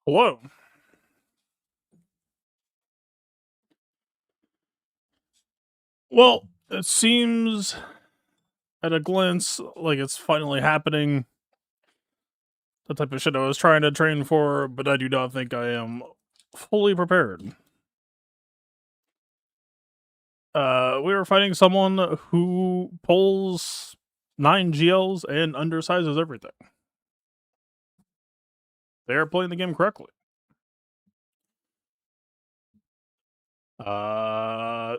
Hello. Well, it seems at a glance like it's finally happening. The type of shit I was trying to train for, but I do not think I am fully prepared. We were fighting someone who pulls 9 GLs and undersizes everything. They are playing the game correctly.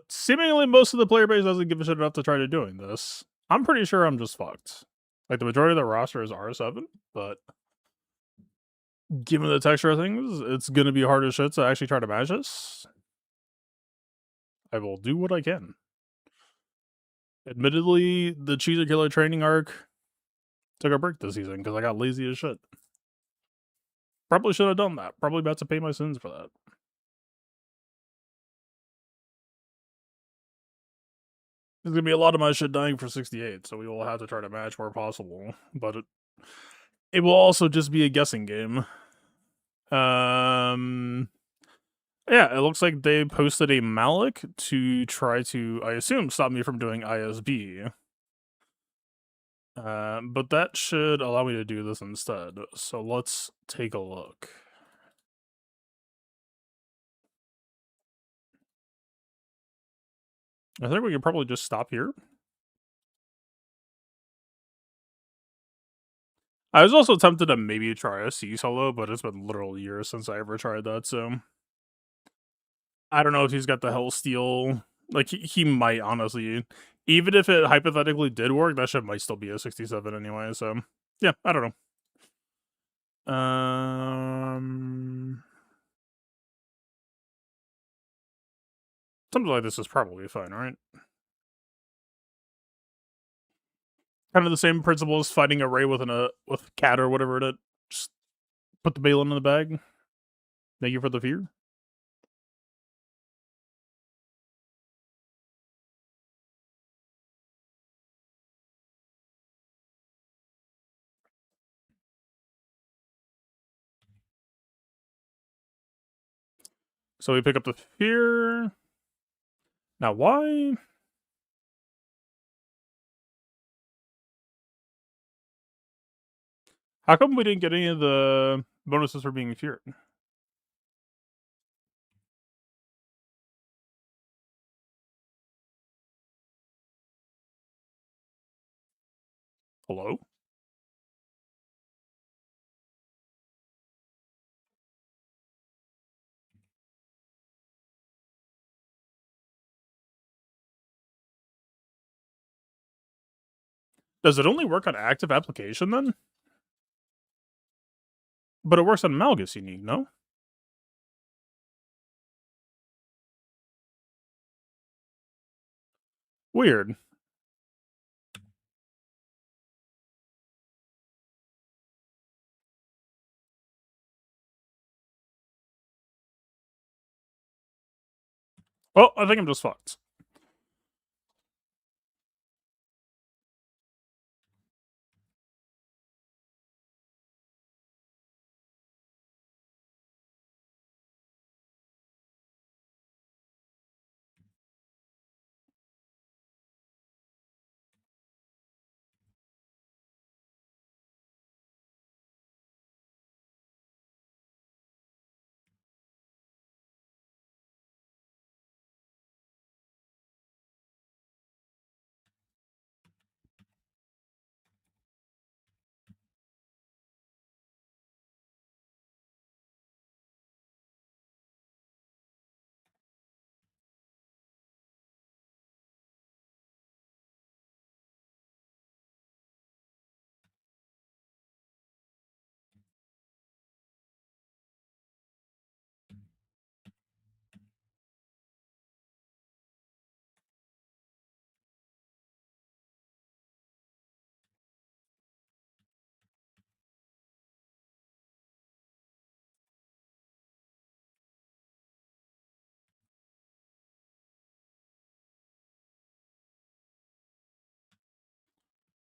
Seemingly most of the player base doesn't give a shit enough to try to doing this. I'm pretty sure I'm just fucked. Like, the majority of the roster is R7, but given the texture of things, it's gonna be hard as shit to actually try to match this. I will do what I can. Admittedly, the Cheeser Killer training arc took a break this season because I got lazy as shit. Probably should have done that. Probably about to pay my sins for that. There's gonna be a lot of my shit dying for 68, so we will have to try to match where possible. But it will also just be a guessing game. Yeah, it looks like they posted a Malik to try to, I assume, stop me from doing ISB. But that should allow me to do this instead. So let's take a look. I think we can probably just stop here. I was also tempted to maybe try a C solo, but it's been literal years since I ever tried that, so I don't know if he's got the hell steel. Like, he might, honestly. Even if it hypothetically did work, that shit might still be a 67 anyway, so yeah, I don't know. Something like this is probably fine, right? Kind of the same principle as fighting a Ray with with cat or whatever it is. Just put the Balin in the bag. Thank you for the fear. So we pick up the fear. Now why? How come we didn't get any of the bonuses for being feared? Hello? Does it only work on active application then? But it works on Malgus unique, no? Weird. Oh, I think I'm just fucked.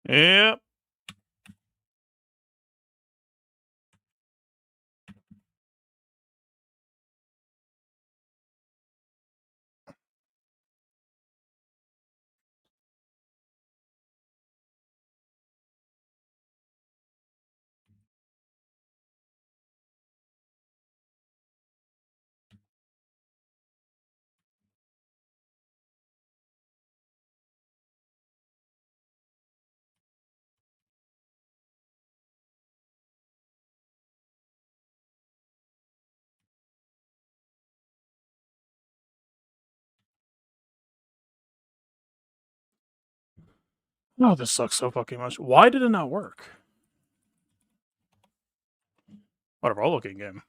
Yep. Oh, this sucks so fucking much. Why did it not work? Whatever, I'll look in game.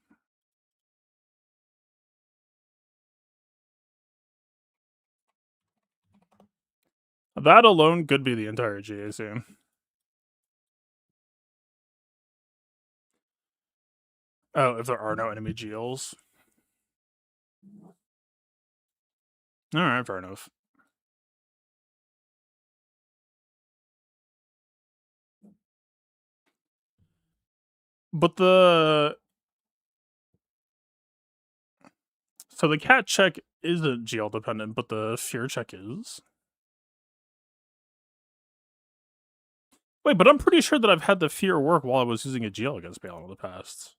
That alone could be the entire GAC. Oh, if there are no enemy GLs. Alright, fair enough. But the... So the cat check isn't GL dependent, but the fear check is? Wait, but I'm pretty sure that I've had the fear work while I was using a GL against Balin in the past.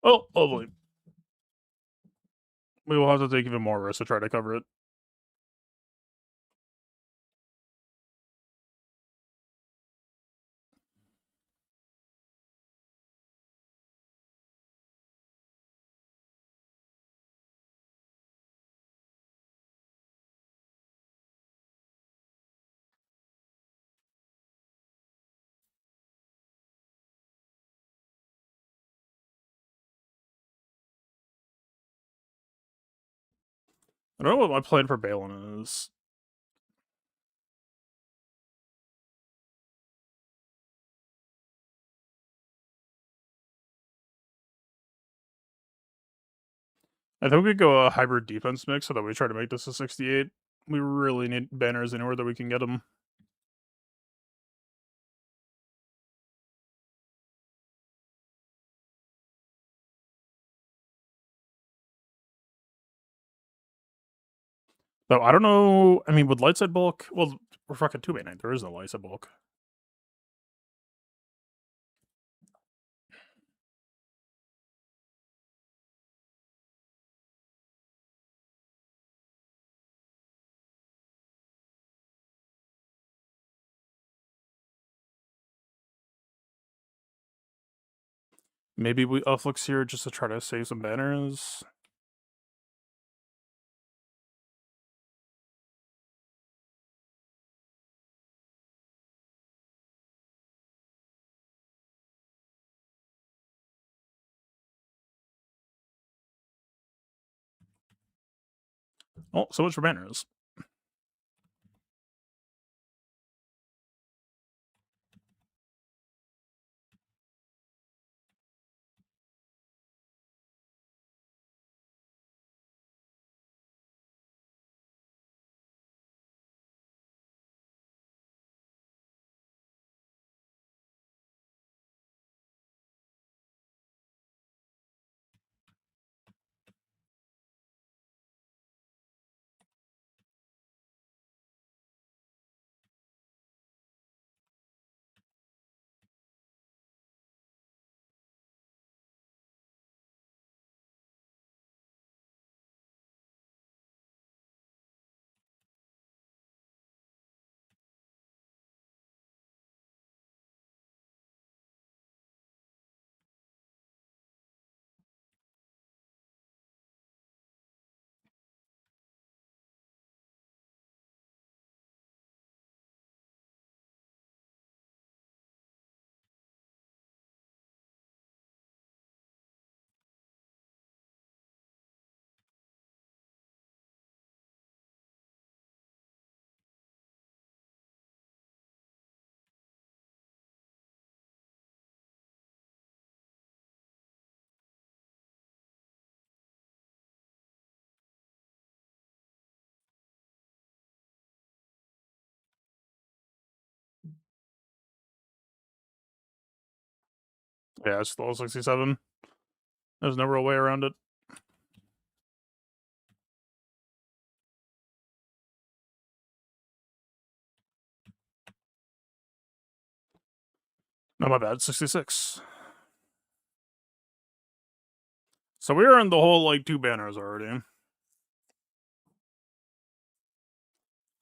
Oh, lovely. We will have to take even more risks to try to cover it. I don't know what my plan for Balin is. I think we could go a hybrid defense mix so that we try to make this a 68. We really need banners anywhere that we can get them. Though I don't know. I mean, would light side bulk? Well, we're fucking 2 There is no light side bulk. Maybe we Ufflix here just to try to save some banners. Oh, so much for banners. Yeah, it's level 67. There's no real way around it. No, my bad. 66. So we are in the whole, like, 2 banners already.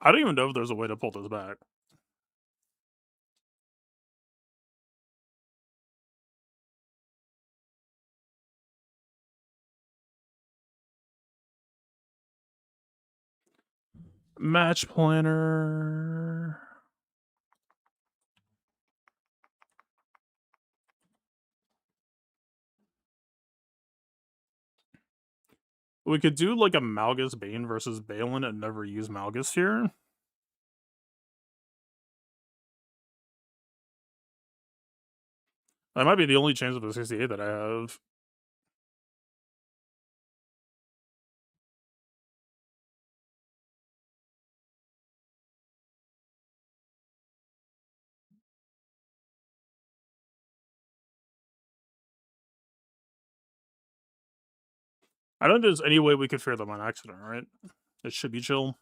I don't even know if there's a way to pull this back. Match planner. We could do like a Malgus Bane versus Balin and never use Malgus here. That might be the only chance of a 68 that I have. I don't think there's any way we could fear them on accident, right? It should be chill.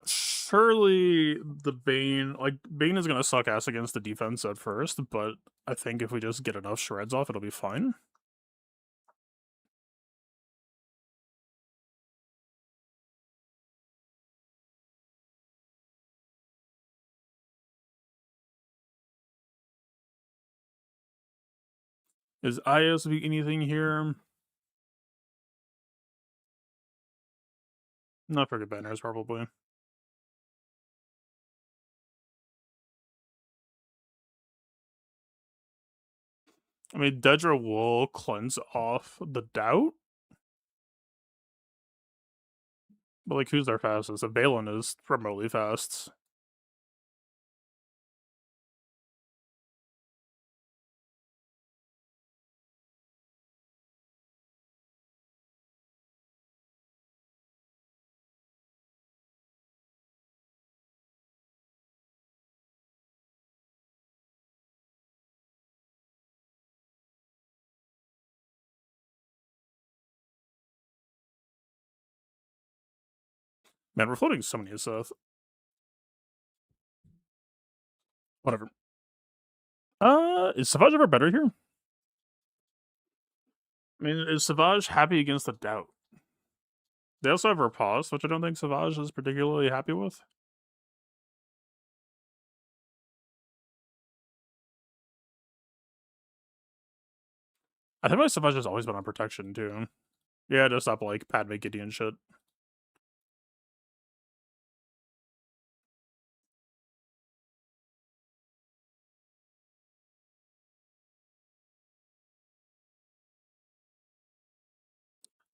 Surely the Bane, like, Bane is gonna suck ass against the defense at first, but I think if we just get enough shreds off, it'll be fine. Is ISV anything here? Not for good banners, probably. I mean, Dedra will cleanse off the doubt. But, like, who's their fastest? If Balin is remotely fast. Man, we're floating so many Seth. Whatever. Is Savage ever better here? I mean, is Savage happy against the doubt? They also have Riposte, which I don't think Savage is particularly happy with. I think my Savage has always been on protection, too. Yeah, to stop, like, Padme Gideon shit.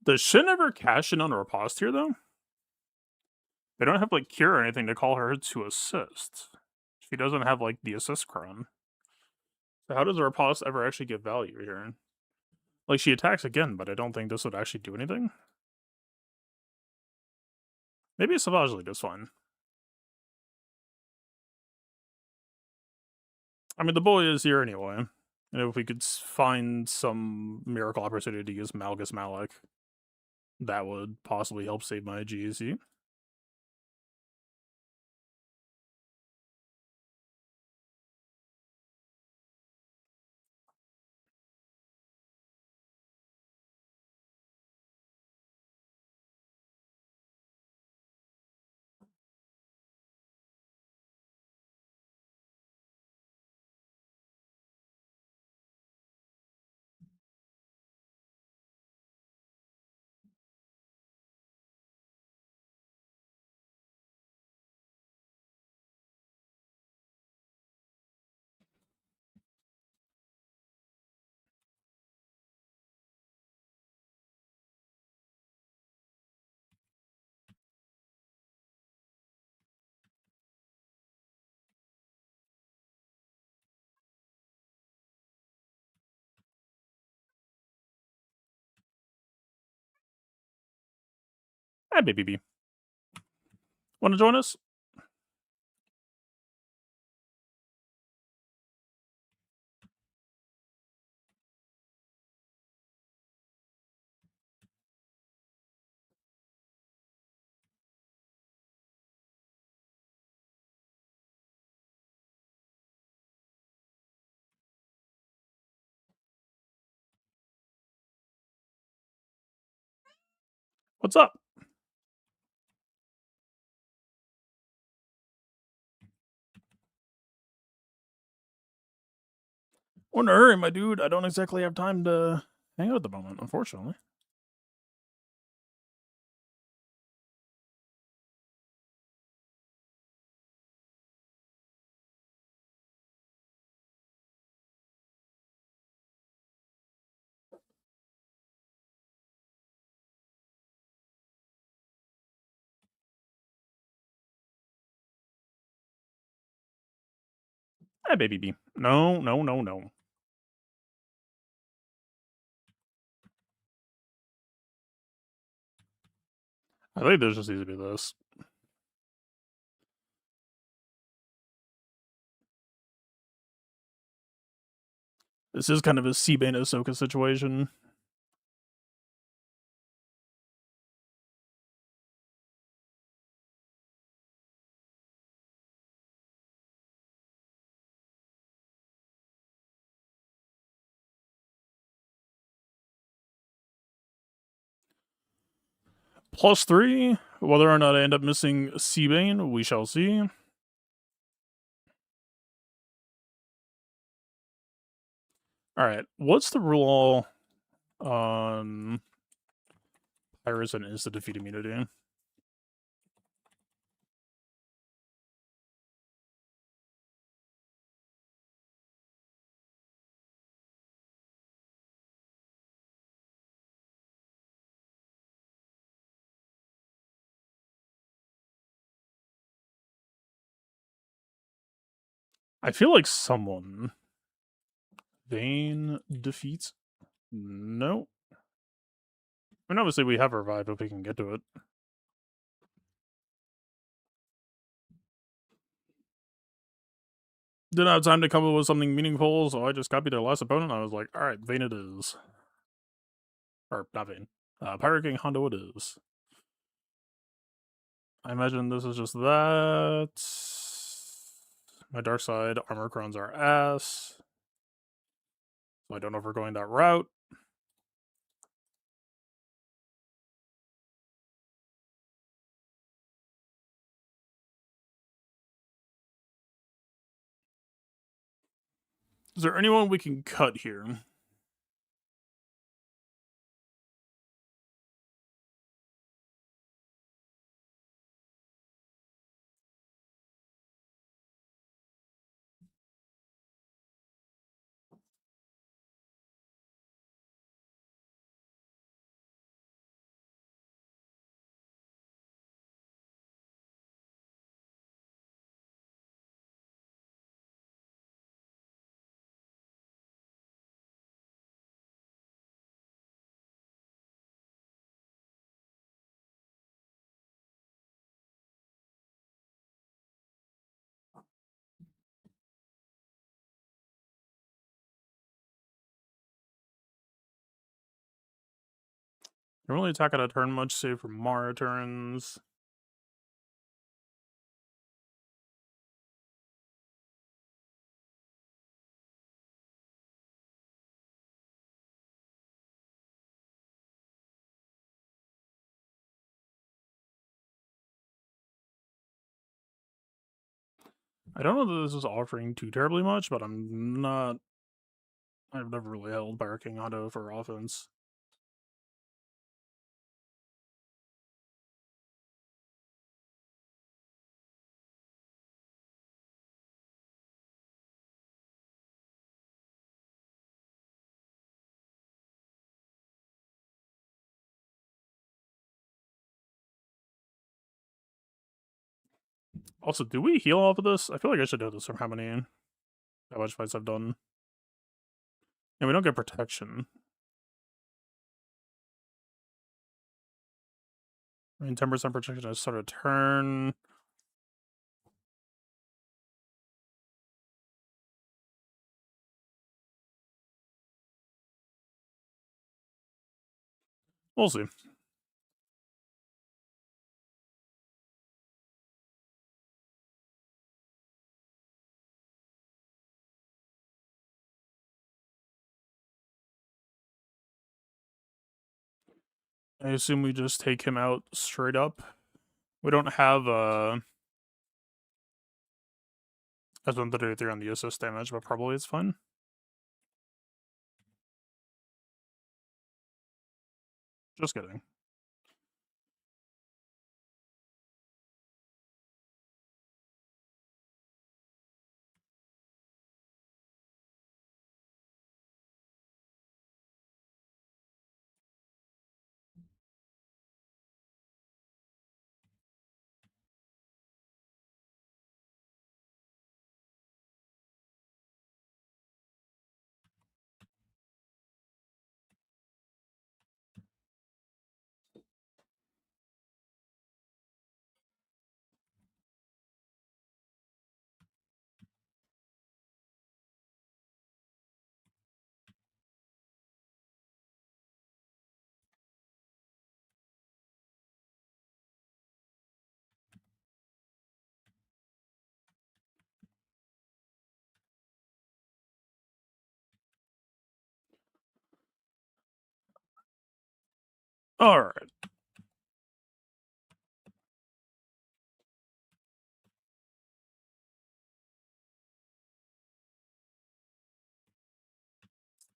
Does Shin ever cash in on Riposte here, though? They don't have, like, Cure or anything to call her to assist. She doesn't have, like, the assist crown. So how does Riposte ever actually get value here? Like, she attacks again, but I don't think this would actually do anything. Maybe a Savage League is fine. I mean, the boy is here anyway. And if we could find some miracle opportunity to use Malgus Malik, that would possibly help save my GAC. Hi, baby B. Want to join us? What's up? We're in a hurry, my dude. I don't exactly have time to hang out at the moment, unfortunately. Hi, baby B. No, no, no, no. I think there just needs to be this. This is kind of a Seabane Ahsoka situation. +3. Whether or not I end up missing Seabane, we shall see. Alright, what's the rule on Pirates and instant defeat immunity? I feel like someone... Vane defeats? No. I mean, obviously we have Revive if we can get to it. Didn't have time to come up with something meaningful, so I just copied their last opponent. I was like, alright, Vane it is. Or, not Vane. Pirate King Hondo it is. I imagine this is just that. My dark side armor crowns are ass. So I don't know if we're going that route. Is there anyone we can cut here? Don't really attack out a turn much, save for Mara turns. I don't know that this is offering too terribly much, but I'm not... I've never really held Pirate King Hondo for offense. Also, do we heal off of this? I feel like I should know this from how much fights I've done. And we don't get protection. I mean, 10% protection at start a turn. We'll see. I assume we just take him out straight up. We don't have S133 on the assist damage, but probably it's fine. Just kidding. Alright.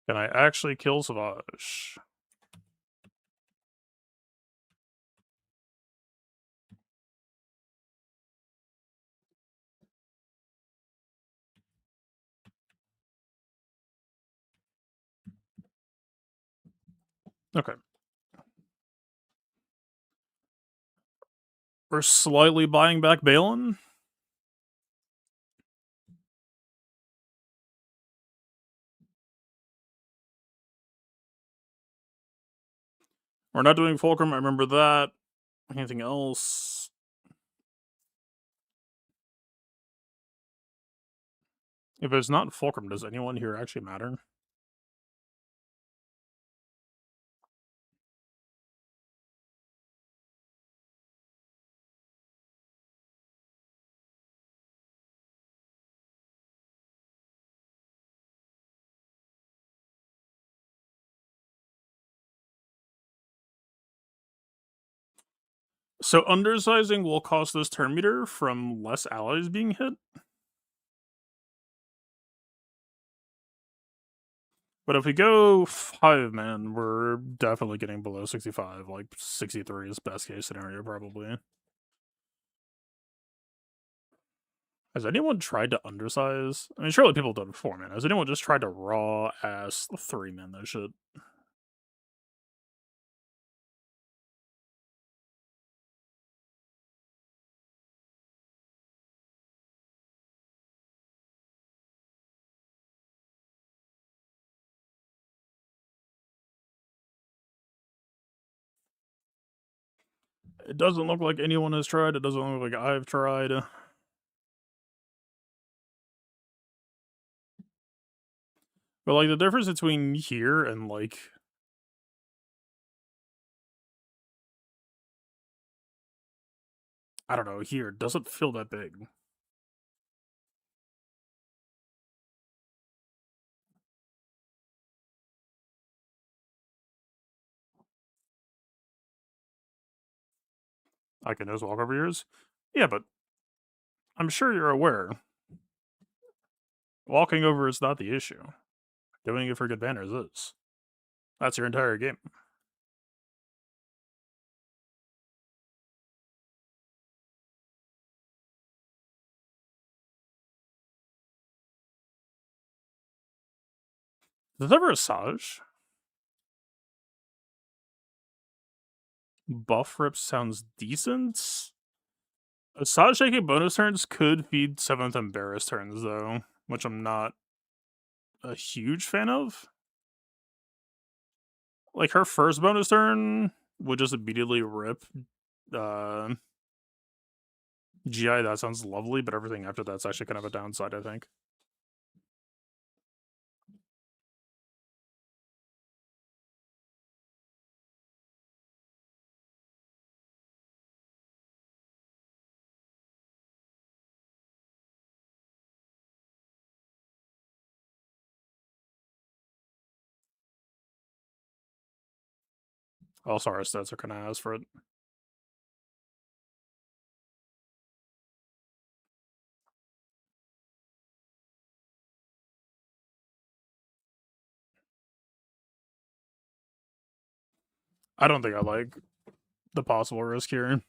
Can I actually kill Savage? Okay. We're slightly buying back Balin. We're not doing Fulcrum, I remember that. Anything else? If it's not Fulcrum, does anyone here actually matter? So undersizing will cost this turn meter from less allies being hit? But if we go 5-man, we're definitely getting below 65. Like, 63 is best case scenario, probably. Has anyone tried to undersize? I mean, surely people have done it before, man. Has anyone just tried to raw-ass 3-man that shit? It doesn't look like anyone has tried. It doesn't look like I've tried. But, like, the difference between here and, like... I don't know, here doesn't feel that big. I can just walk over yours? Yeah, but I'm sure you're aware. Walking over is not the issue. Doing it for good banners is. That's your entire game. Is there ever a Saj? Buff rip sounds decent. Asaj taking bonus turns could feed 7th embarrass turns, though, which I'm not a huge fan of. Like, her first bonus turn would just immediately rip GI, that sounds lovely, but everything after that's actually kind of a downside, I think. Also, our stats are kind of ass for it. I don't think I like the possible risk here.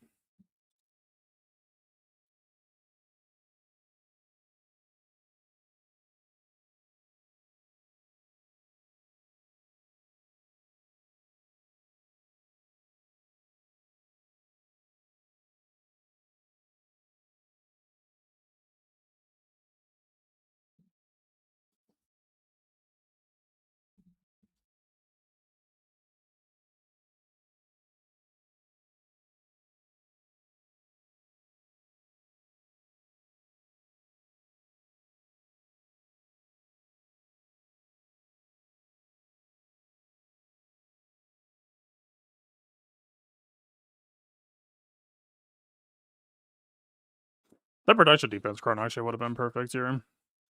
That protection defense card actually would have been perfect here.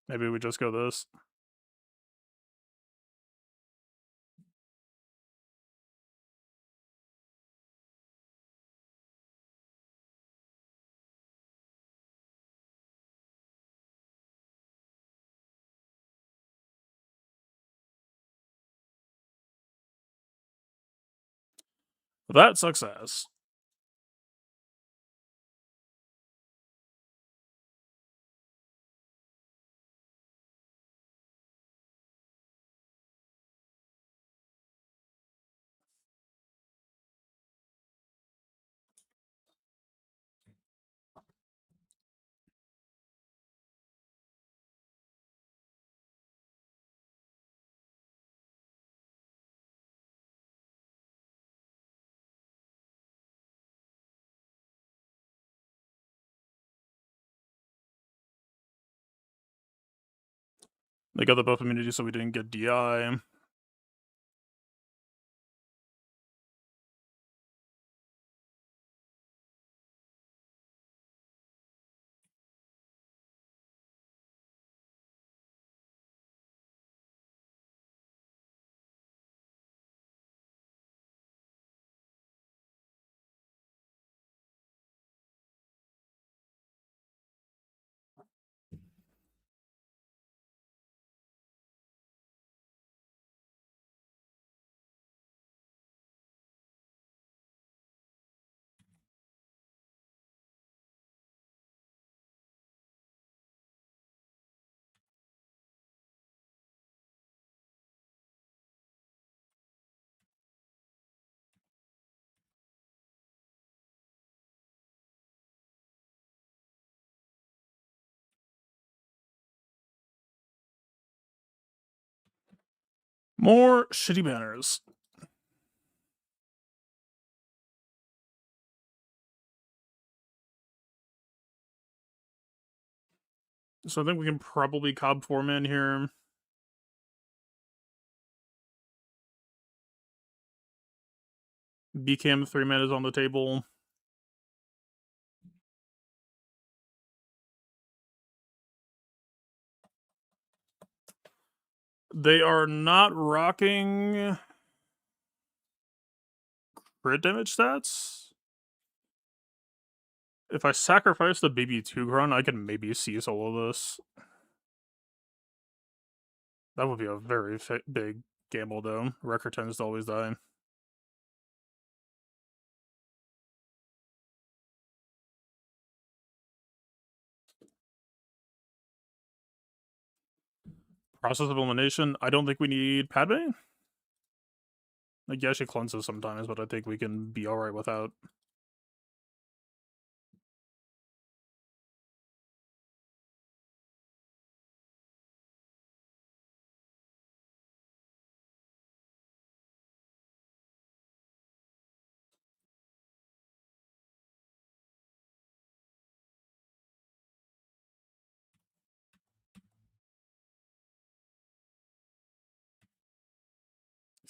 Maybe we just go this. That success. They got the buff immunity, so we didn't get DI. More shitty banners. So I think we can probably cob 4-man here. BCAM 3-man is on the table. They are not rocking crit damage stats. If I sacrifice the baby 2 grunt, I can maybe see solo this. That would be a very big gamble, though. Wrecker tends to always die. Process of elimination. I don't think we need Padme. Like, yeah, she cleanses sometimes, but I think we can be alright without.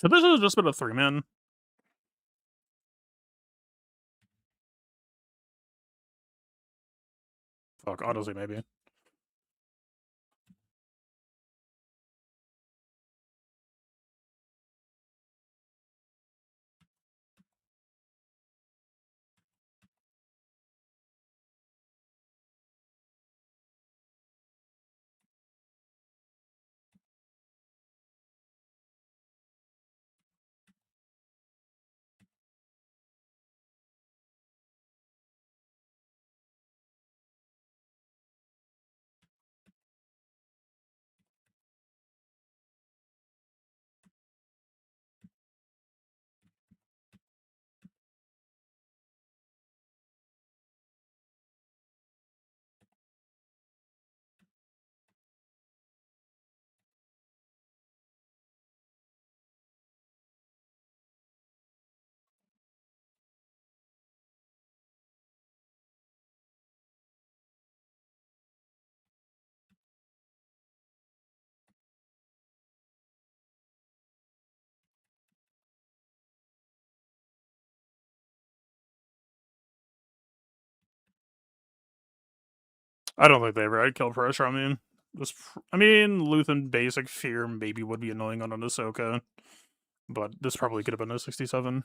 So this has just been a 3-man? Fuck, honestly, maybe. I don't think they ever had kill pressure on me. I mean, Luthen basic fear maybe would be annoying on an Ahsoka, but this probably could have been a 67.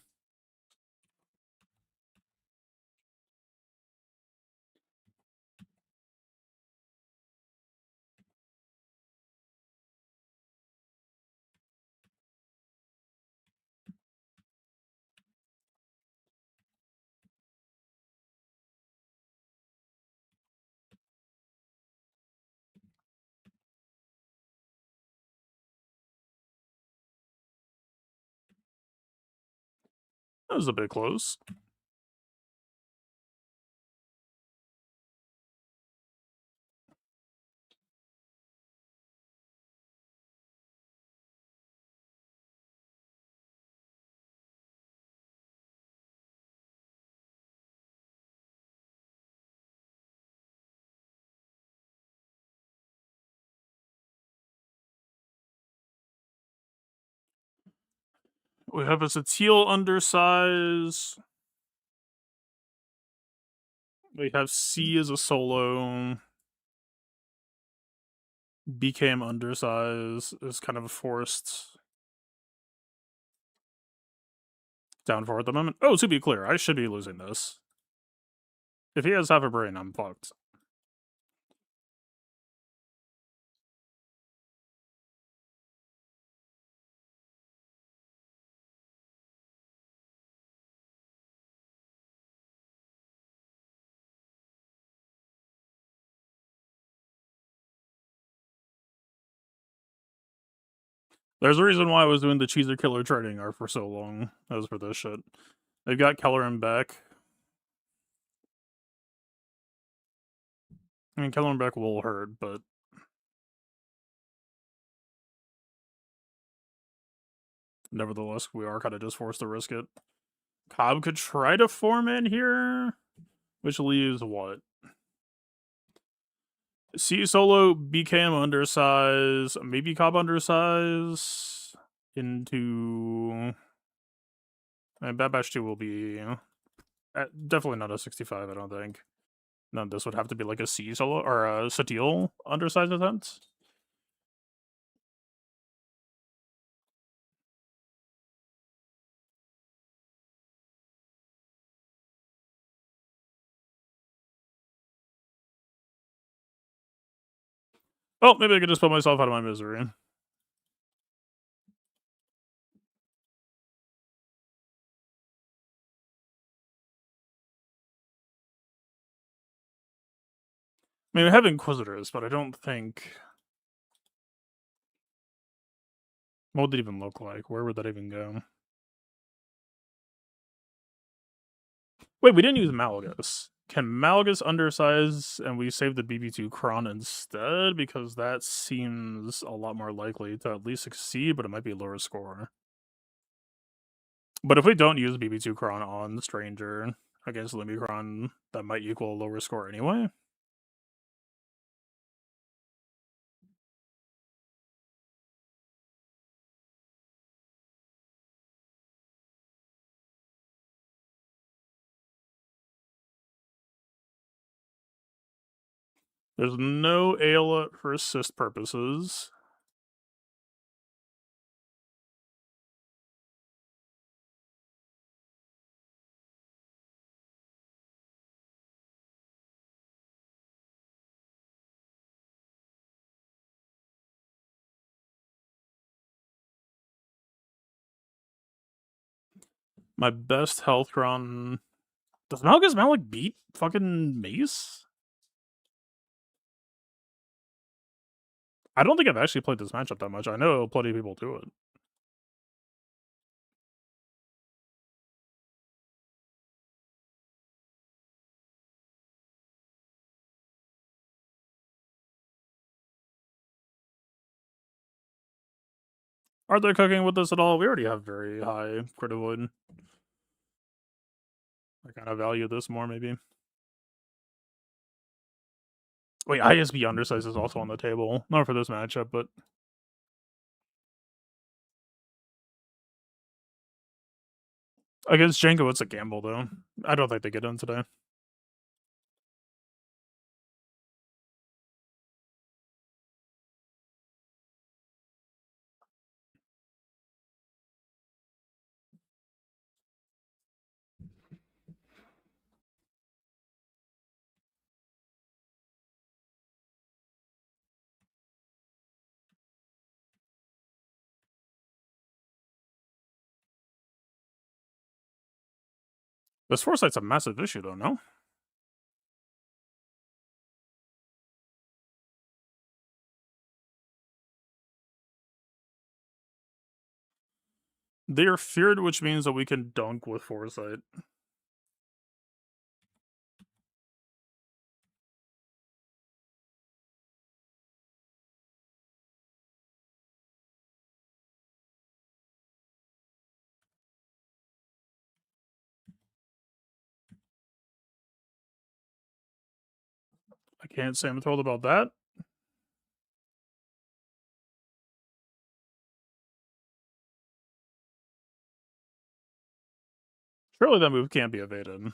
That was a bit close. We have a Satele undersize. We have C as a solo. BKM undersize is kind of a forced down for at the moment. Oh, to be clear, I should be losing this. If he has half a brain, I'm fucked. There's a reason why I was doing the Cheeser Killer trading art for so long. That was for this shit. They've got Kelleran back. I mean, Kelleran back will hurt, but nevertheless, we are kind of just forced to risk it. Cobb could try to form in here, which leaves what? C solo, BKM undersize, maybe Cobb undersize into. And Bad Batch 2 will be definitely not a 65, I don't think. No, this would have to be like a C solo or a Satele undersize attempt. Oh, maybe I could just put myself out of my misery. I mean, we have Inquisitors, but I don't think. What would it even look like? Where would that even go? Wait, we didn't use Malgus. Can Malgus undersize and we save the BB2 Kron instead? Because that seems a lot more likely to at least succeed, but it might be a lower score. But if we don't use BB2 Kron on Stranger against Lumicron, that might equal a lower score anyway. There's no Ayla for assist purposes. My best health run. Does Malgus Malik beat fucking Mace? I don't think I've actually played this matchup that much. I know plenty of people do it. Are they cooking with this at all? We already have very high crit avoid. I kind of value this more, maybe. Wait, ISB undersize is also on the table. Not for this matchup, but... Against Django, it's a gamble, though. I don't think they get in today. This foresight's a massive issue, though, no? They are feared, which means that we can dunk with foresight. I can't say I'm thrilled about that. Surely that move can't be evaded.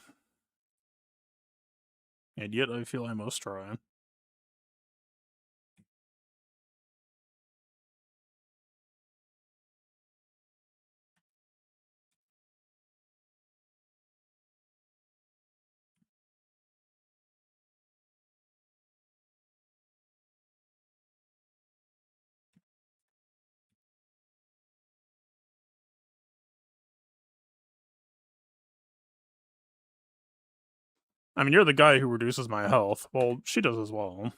And yet I feel I must try. I mean, you're the guy who reduces my health. Well, she does as well.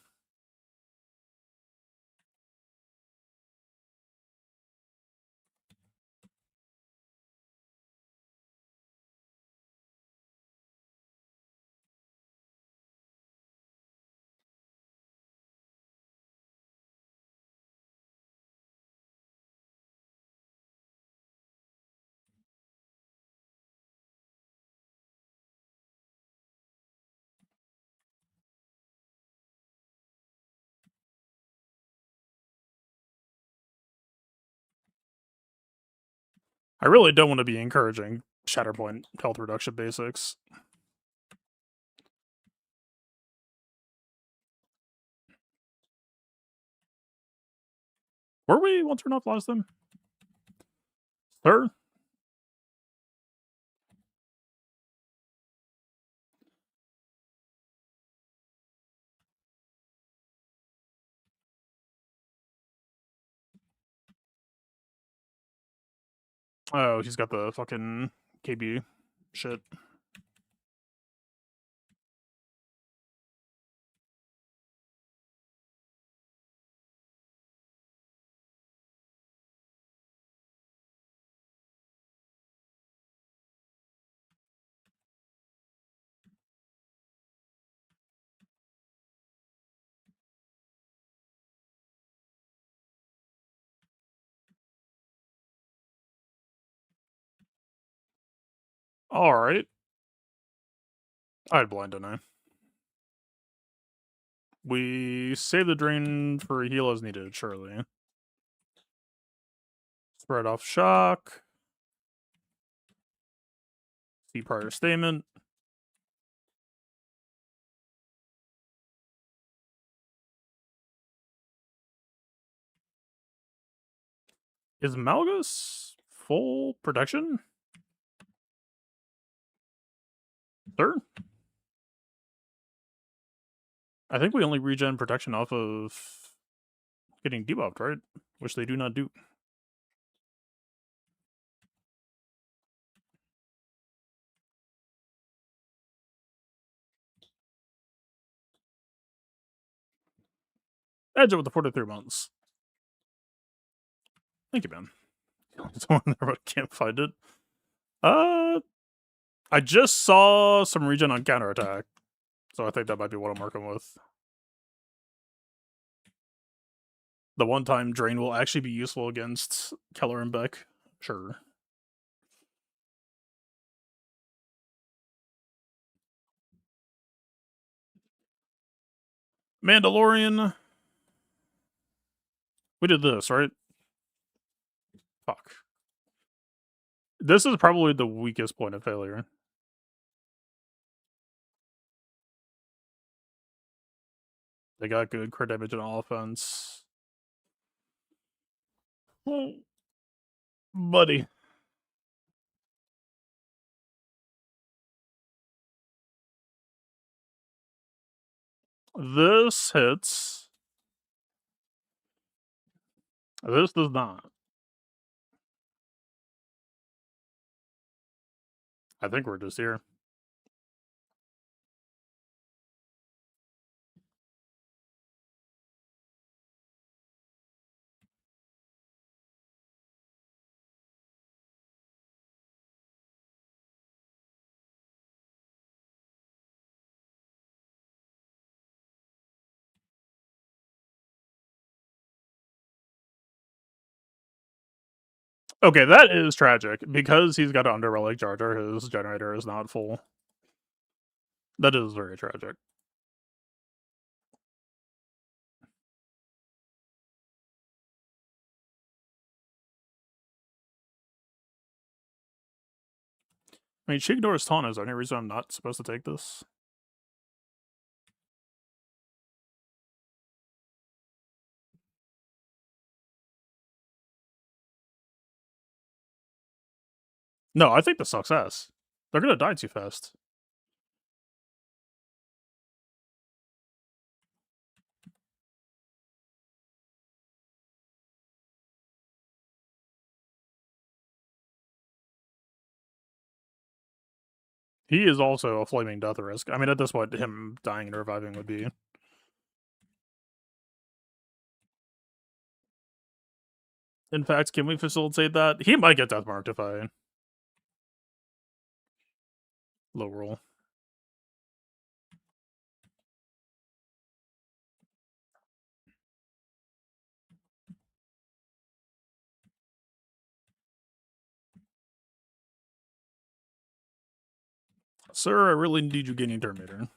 I really don't want to be encouraging Shatterpoint health reduction basics. Were we one turn off last time? Third? Oh, he's got the fucking KB shit. Alright. I had blind, didn't I? We save the drain for a heal as needed, surely. Spread off shock. See prior statement. Is Malgus full protection? Sure. I think we only regen protection off of getting debuffed, right? Which they do not do. Edge it with the 43 months. Thank you, man. It's one there, but I can't find it. I just saw some regen on counterattack, so I think that might be what I'm working with. The one-time drain will actually be useful against Keller and Beck. Sure. Mandalorian. We did this, right? Fuck. This is probably the weakest point of failure. They got good crit damage and offense. Well, buddy. This hits. This does not. I think we're just here. Okay, that is tragic. Because he's got an Under Relic Jar Jar, his generator is not full. That is very tragic. I mean, she ignores taunt. Is there any reason I'm not supposed to take this? No, I think this sucks ass. They're gonna die too fast. He is also a flaming death risk. I mean, at this point, him dying and reviving would be... In fact, can we facilitate that? He might get death marked if I... low roll. Sir, I really need you getting Terminator.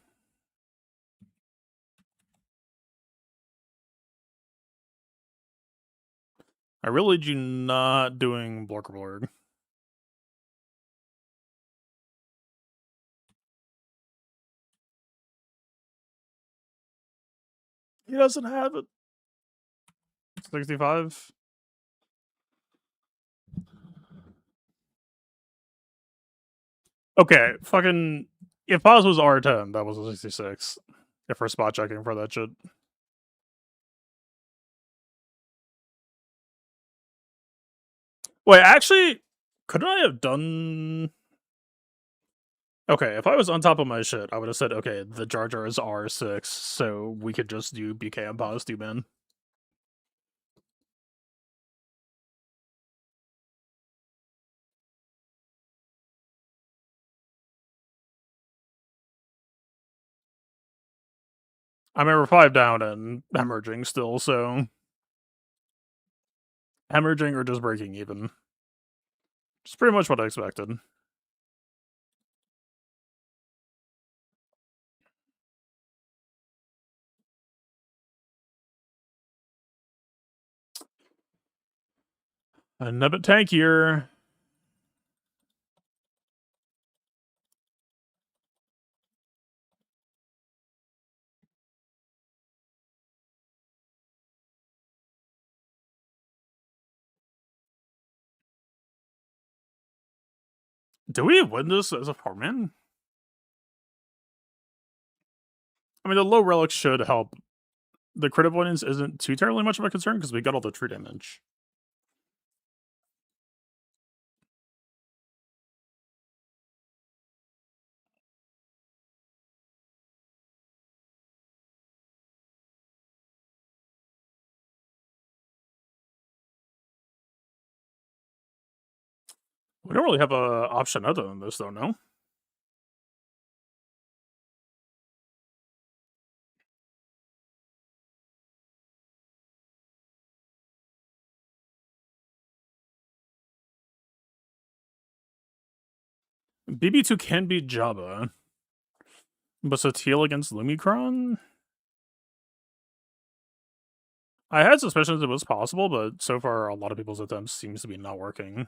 I really do not doing Blorkerblorg. He doesn't have it. 65. Okay, fucking... If pause was R10, that was a 66. If we're spot checking for that shit. Wait, actually, couldn't I have done... Okay, if I was on top of my shit, I would have said, okay, the Jar Jar is R6, so we could just do BK and pause 2 man. I mean, we're 5 down and hemorrhaging still, so... Hemorrhaging or just breaking even. It's pretty much what I expected. A bit tankier. Do we win this as a Farman? I mean, the low relic should help. The crit avoidance isn't too terribly much of a concern because we got all the tree damage. We don't really have a option other than this, though, no? BB2 can beat Jabba, but Satil against Lumicron? I had suspicions it was possible, but so far a lot of people's attempts seems to be not working.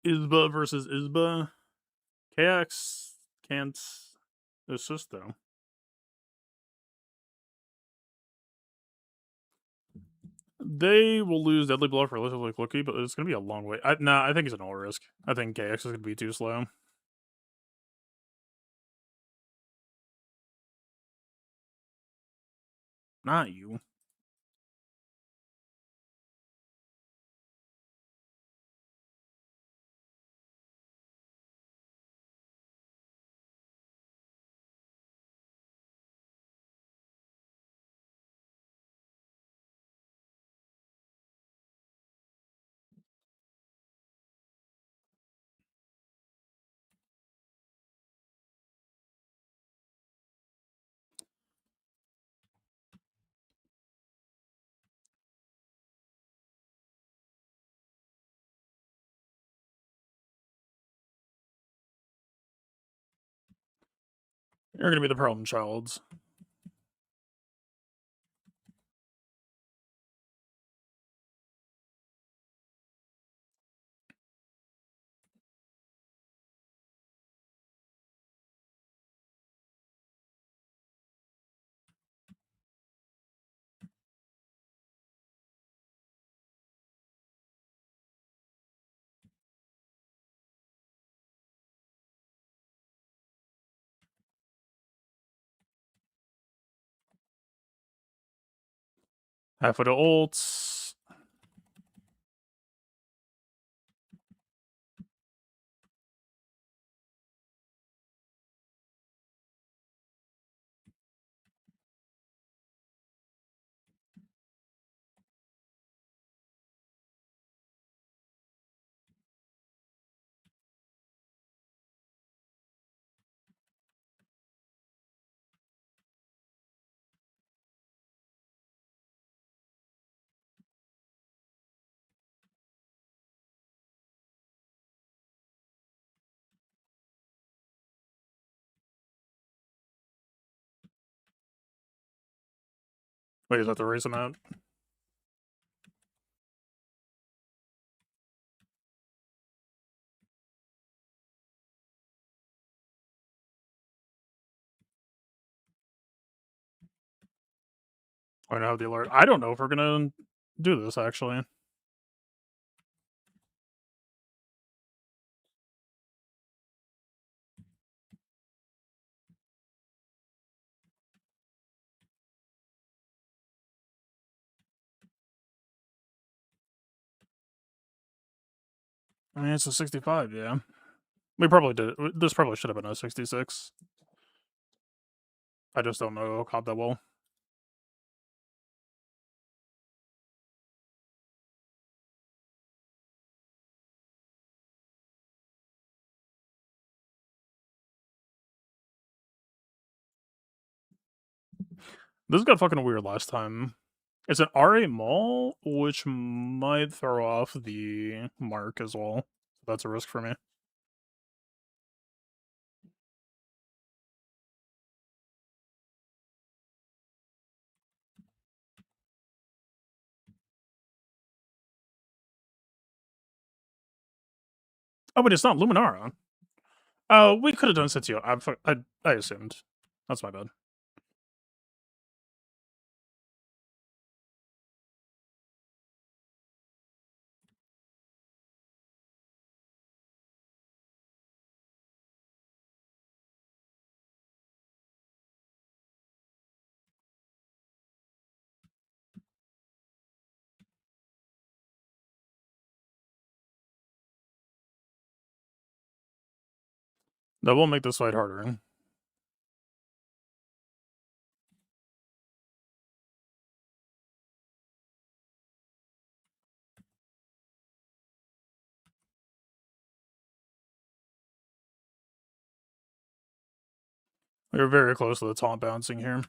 Isba versus Isba. KX can't assist, though. They will lose Deadly Blow for relatively quickly, but it's going to be a long way. I think it's an all risk. I think KX is going to be too slow. Not you. You're going to be the problem child. Half of the ults. Wait, is that the race amount? I know the alert. I don't know if we're going to do this, actually. I mean, it's a 65, yeah. We probably did. This probably should have been a 66. I just don't know COD that well. This got fucking weird last time. It's an RA mall, which might throw off the mark as well. That's a risk for me. Oh, but it's not Luminara. Oh, we could have done Sitio. I assumed. That's my bad. That will make this fight harder. We're very close to the taunt bouncing here.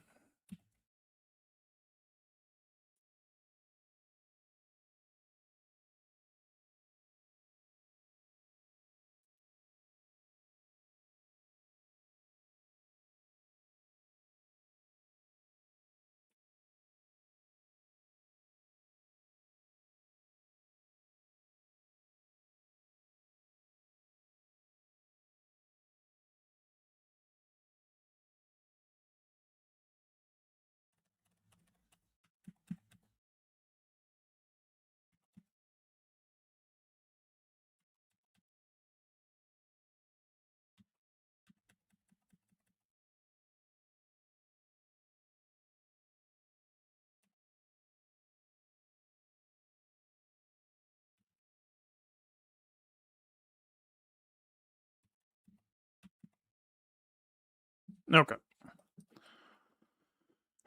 Okay.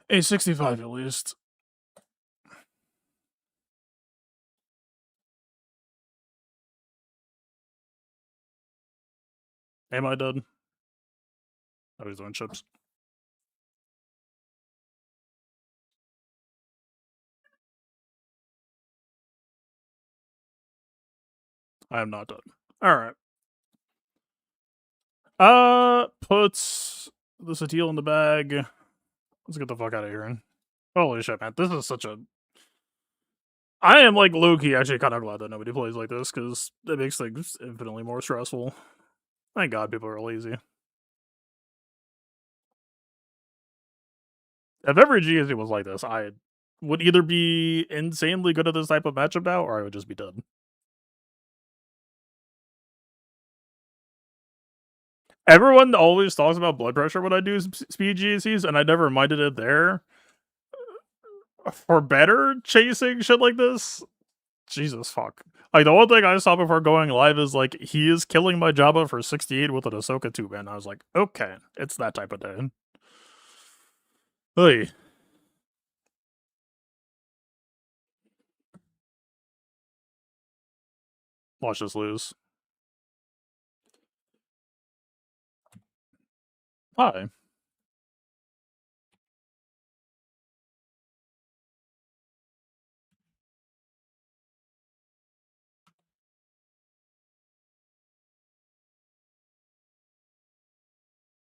A 65 at least. Am I dead? Oh, he's doing chips. I am not dead. Alright. Puts the Satil in the bag. Let's get the fuck out of here. Holy shit, man. This is such a... I am, like, low-key actually kind of glad that nobody plays like this, because it makes things infinitely more stressful. Thank God people are lazy. If every GAC was like this, I would either be insanely good at this type of matchup now, or I would just be dead. Everyone always talks about blood pressure when I do speed GACs, and I never minded it there. For better chasing shit like this? Jesus fuck. Like, the one thing I saw before going live is, like, he is killing my Jabba for 68 with an Ahsoka 2-man. I was like, okay, it's that type of day. Hey. Watch this lose. Hi.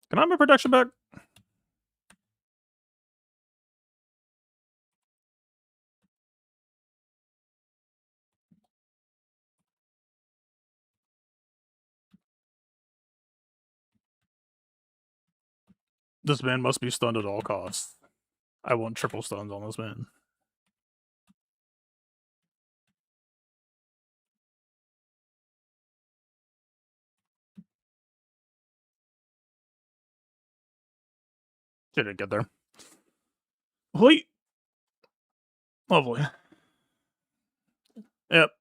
Can I have my protection back? This man must be stunned at all costs. I want triple stuns on this man. Didn't get there. Wait. Lovely. Yep.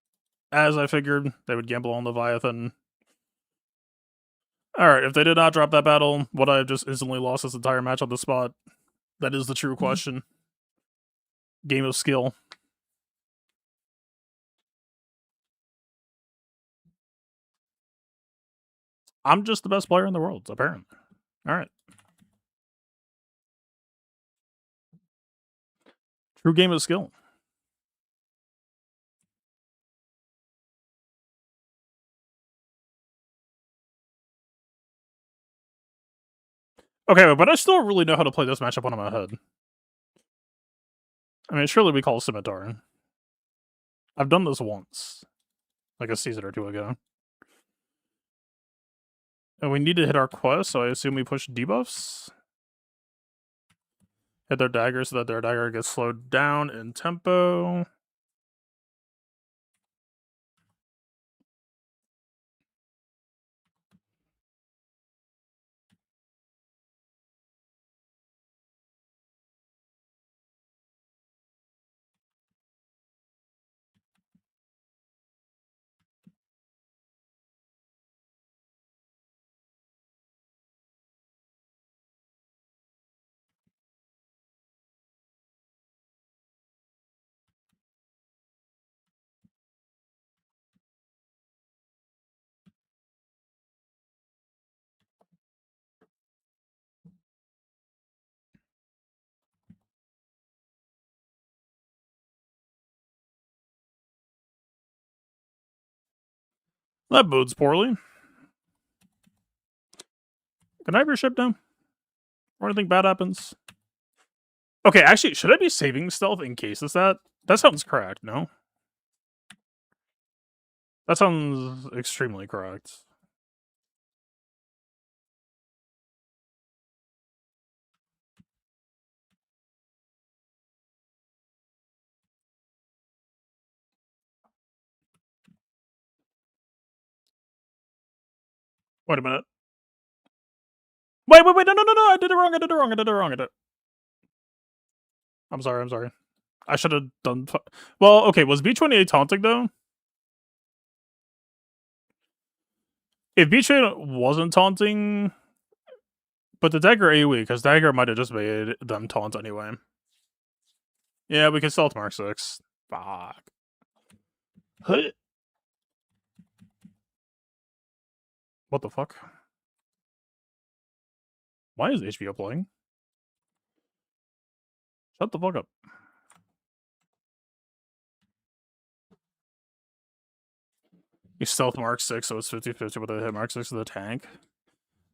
As I figured, they would gamble on Leviathan. Alright, if they did not drop that battle, would I have just instantly lost this entire match on the spot? That is the true question. Game of skill. I'm just the best player in the world, apparently. Alright. True game of skill. Okay, but I still really know how to play this matchup on my head. I mean, surely we call Scimitar. I've done this once. Like a season or two ago. And we need to hit our quest, so I assume we push debuffs. Hit their dagger so that their dagger gets slowed down in tempo. That bodes poorly. Can I have your ship down? Or anything bad happens? Okay, actually, should I be saving stealth in case of that? That sounds correct, no? That sounds extremely correct. Wait a minute. Wait, no, I did it wrong, I'm sorry. I should have done... Well, okay, was B28 taunting, though? If B28 wasn't taunting... But the dagger AoE, because dagger might have just made them taunt anyway. Yeah, we can stealth mark 6. Fuck. What the fuck? Why is HBO playing? Shut the fuck up. You stealth mark 6, so it's 50-50 with a hit mark 6 of the tank.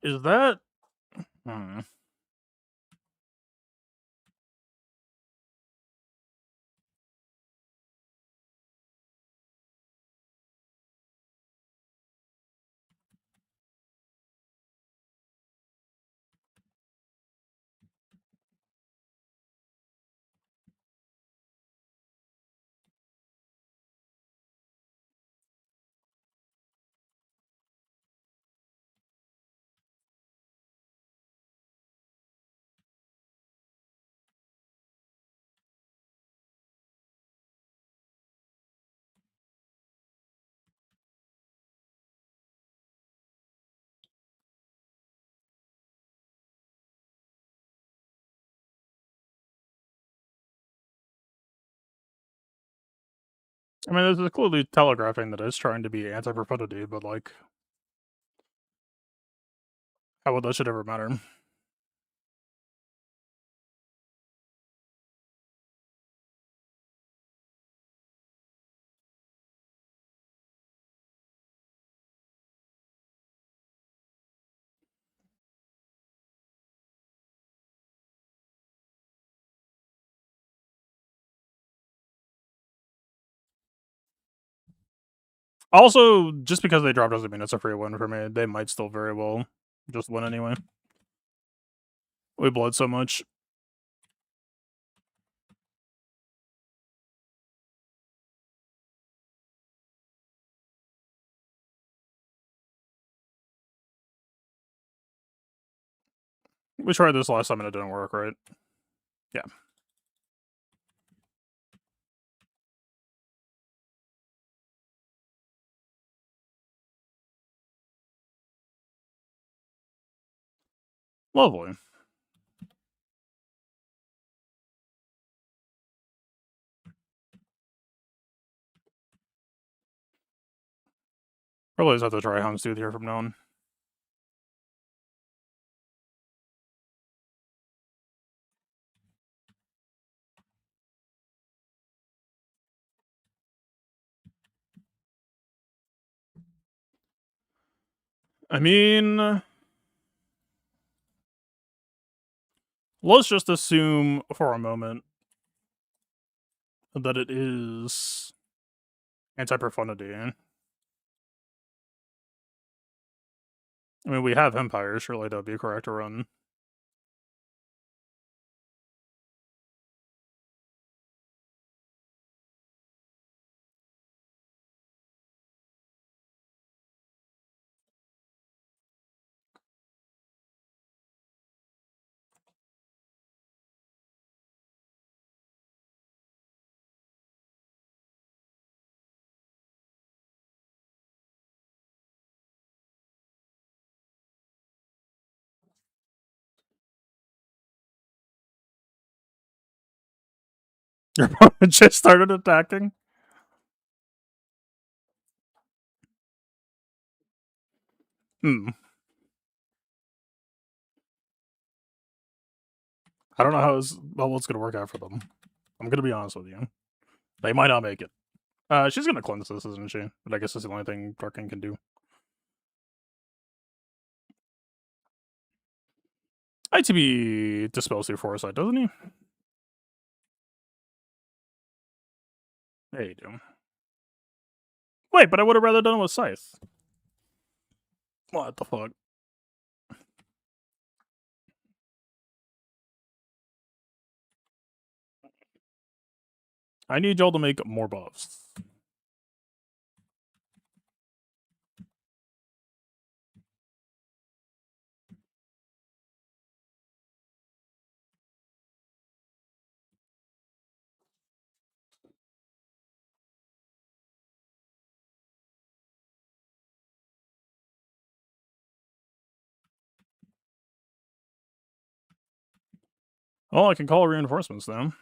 Is that... Hmm. I mean, this is clearly telegraphing that it's trying to be anti-profundity, but, like... How would that should ever matter? Also, just because they dropped doesn't mean it's a free win for me. They might still very well just win anyway. We bled so much. We tried this last time and it didn't work, right? Yeah. Lovely. Probably just have to try Houndstooth here from now on. I mean... Let's just assume for a moment that it is anti-profundity. I mean, we have Empire, surely that would be correct to run. Your opponent just started attacking? Hmm. I don't know how it's gonna work out for them. I'm gonna be honest with you. They might not make it. She's gonna cleanse this, isn't she? But I guess that's the only thing Darkin can do. ITB dispels through foresight, doesn't he? Yeah, you do. Wait, but I would have rather done it with Scythe. What the fuck? I need y'all to make more buffs. Well, I can call reinforcements now.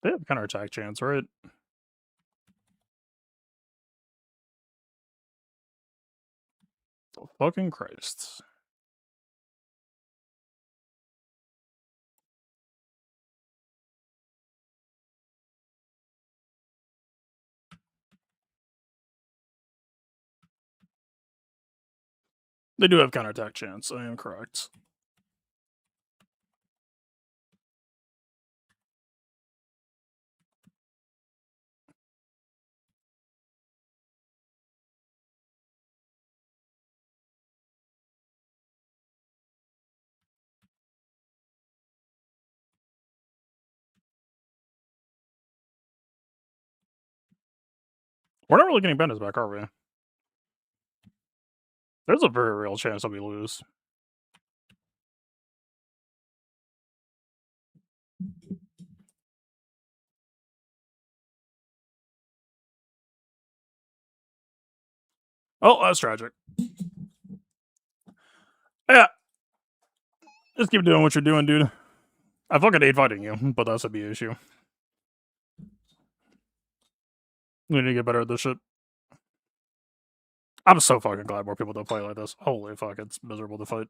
They have counterattack chance, right? Oh, fucking Christ. They do have counterattack chance, I am correct. We're not really getting Bendis back, are we? There's a very real chance that we lose. Oh, that's tragic. Yeah. Just keep doing what you're doing, dude. I fucking hate fighting you, but that's a B issue. We need to get better at this shit. I'm so fucking glad more people don't fight like this. Holy fuck, it's miserable to fight.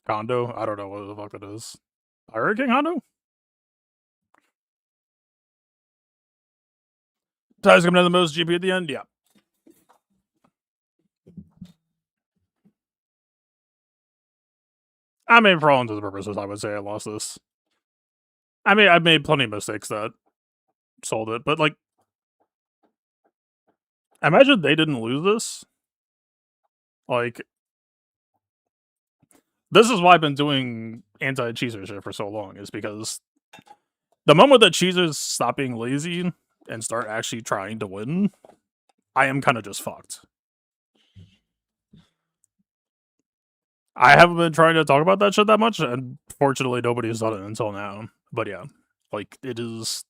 Hondo? I don't know what the fuck it is. Pirate King Hondo? Ty's coming to the most GP at the end? Yeah. I mean, for all intents and purposes, I would say I lost this. I mean, I've made plenty of mistakes that sold it, but like, imagine they didn't lose this. Like, this is why I've been doing anti-cheeser shit for so long, is because the moment that cheesers stop being lazy and start actually trying to win, I am kind of just fucked. I haven't been trying to talk about that shit that much, and fortunately nobody's done it until now. But yeah, like, it is...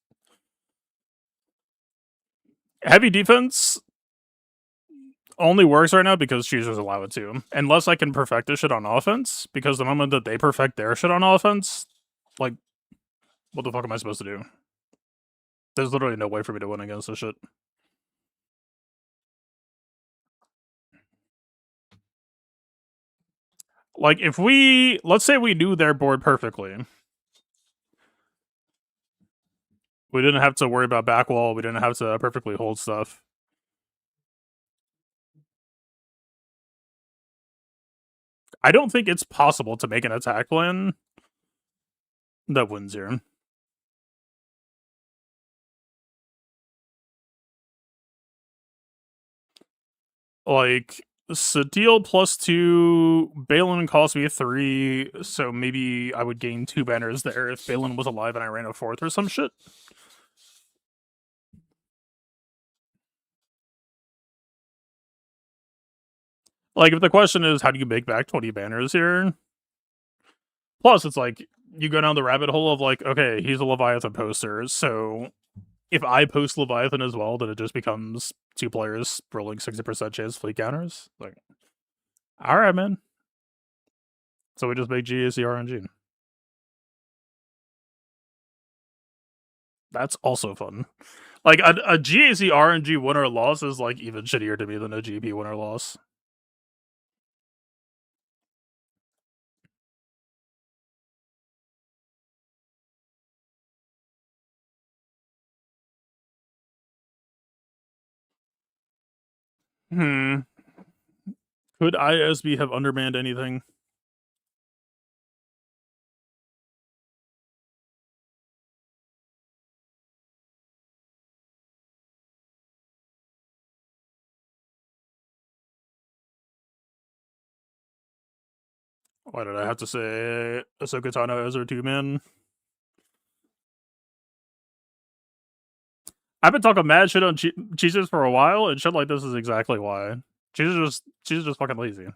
Heavy defense only works right now because cheesers allow it to. Unless I can perfect this shit on offense, because the moment that they perfect their shit on offense, like, what the fuck am I supposed to do? There's literally no way for me to win against this shit. Like, if let's say we knew their board perfectly. We didn't have to worry about backwall, we didn't have to perfectly hold stuff. I don't think it's possible to make an attack plan that wins here. Like, Sadil +2, Balin cost me 3, so maybe I would gain 2 banners there if Balin was alive and I ran a 4th or some shit. Like, if the question is, how do you make back 20 banners here? Plus, it's like, you go down the rabbit hole of like, okay, he's a Leviathan poster, so if I post Leviathan as well, then it just becomes 2 players rolling 60% chance fleet counters. Like, alright, man. So we just make GAC RNG. That's also fun. Like, a GAC RNG win or loss is like even shittier to me than a GP win or loss. Could ISB have undermanned anything? Why did I have to say Ahsoka Tano as our 2-man? I've been talking mad shit on Cheesiest for a while, and shit like this is exactly why. She's just fucking lazy.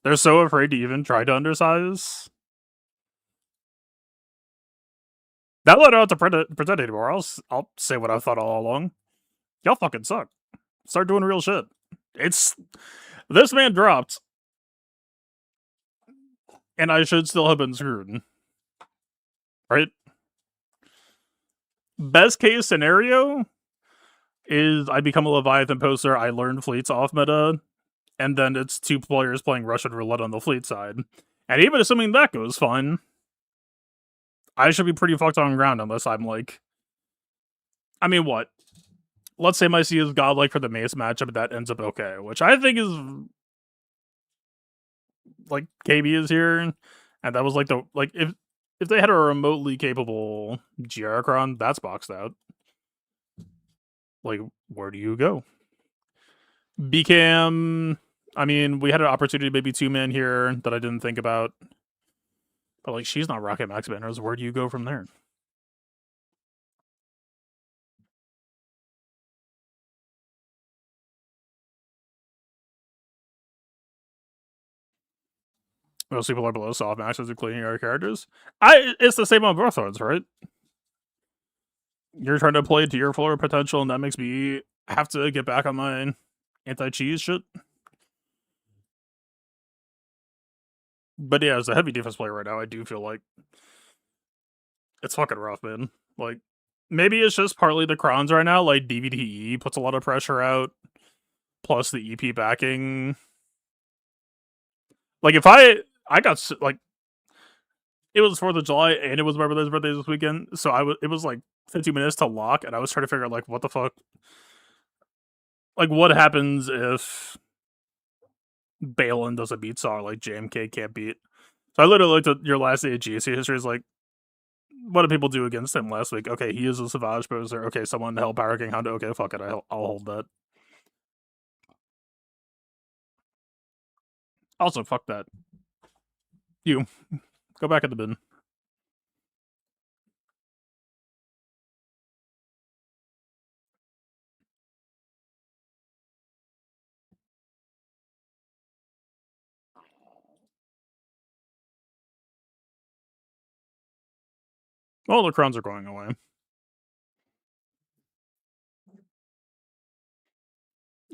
They're so afraid to even try to undersize. That let out to pretend anymore. I'll say what I've thought all along. Y'all fucking suck. Start doing real shit. It's this man dropped, and I should still have been screwed. Right? Best case scenario is I become a Leviathan poster, I learn fleets off meta, and then it's 2 players playing Russian roulette on the fleet side. And even assuming that goes fine, I should be pretty fucked on ground unless I'm like... I mean, what? Let's say my C is godlike for the Mace matchup, and that ends up okay, which I think is... Like, KB is here, and that was like the... Like, if they had a remotely capable Giarachron, that's boxed out. Like, where do you go? BCAM... I mean, we had an opportunity, maybe 2-man here that I didn't think about. But, like, she's not Rocket Max banners. Where do you go from there? Most people are below soft maxes, including our characters. It's the same on both sides, right? You're trying to play to your fuller potential, and that makes me have to get back on my anti-cheese shit. But yeah, as a heavy defense player right now, I do feel like it's fucking rough, man. Like, maybe it's just partly the crowns right now. Like, DVTE puts a lot of pressure out, plus the EP backing. Like, if I got, like, it was 4th of July, and it was my brother's birthday this weekend, so it was, like, 15 minutes to lock, and I was trying to figure out, like, what the fuck? Like, what happens if Balin doesn't beat Saw, like, JMK can't beat? So I literally looked at your last day of GAC history, is like, what do people do against him last week? Okay, he is a Savage poser. Okay, someone held Power King Hound. Okay, fuck it, I'll hold that. Also, fuck that. You. Go back in the bin. Well, the crowns are going away.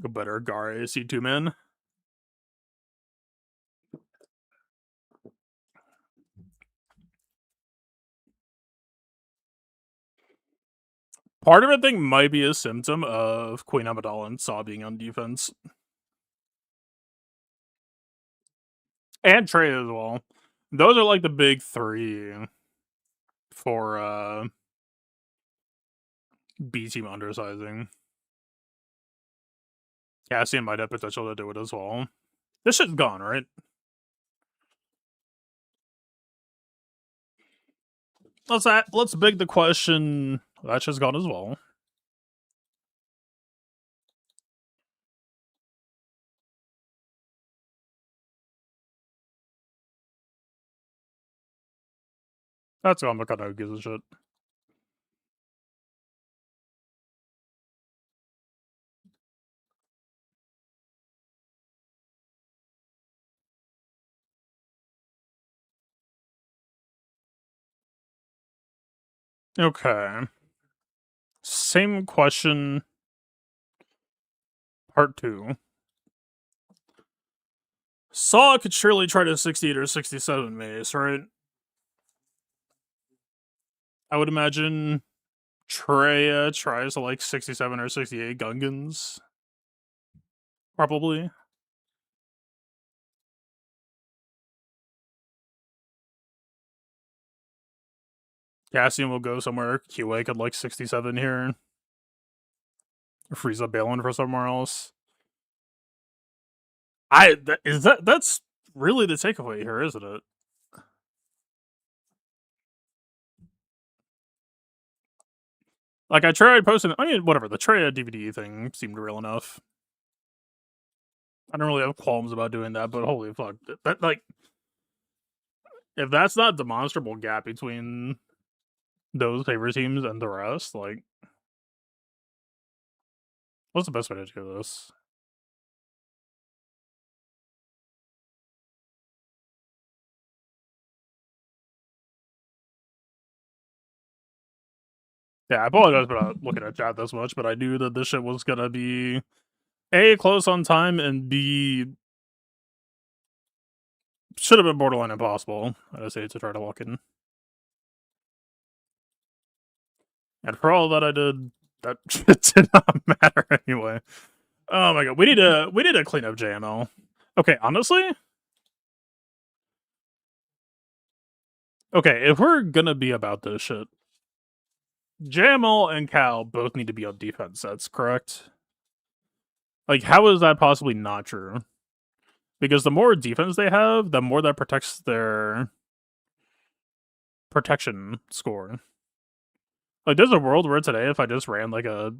Go better, Gar AC2 man. Part of it, I think, might be a symptom of Queen Amidala and Saw being on defense. And Trey as well. Those are like the big three for B team undersizing. Cassian might have potential to do it as well. This shit's gone, right? Let's beg the question. That shit's gone as well. That's gone, but kind of gives a shit. Okay. Same question. Part 2. Saw could surely try to 68 or 67 mace, right? I would imagine Treya tries to like 67 or 68 Gungans. Probably. Cassian will go somewhere. QA could like 67 here. Frieza Balin for somewhere else. That's really the takeaway here, isn't it? Like, I tried posting, I mean, whatever, the Treya DVD thing seemed real enough. I don't really have qualms about doing that, but holy fuck. That like, if that's not demonstrable gap between those favorite teams and the rest, like, what's the best way to do this? Yeah, I apologize for not looking at chat this much, but I knew that this shit was gonna be A, close on time, and B, should have been borderline impossible. I just hate to try to lock in. And for all that I did, that shit did not matter anyway. Oh my god, we need to clean up JML. Okay, honestly, okay, if we're gonna be about this shit, JML and Cal both need to be on defense sets, correct? Like, how is that possibly not true? Because the more defense they have, the more that protects their protection score. Like, there's a world where today, if I just ran like a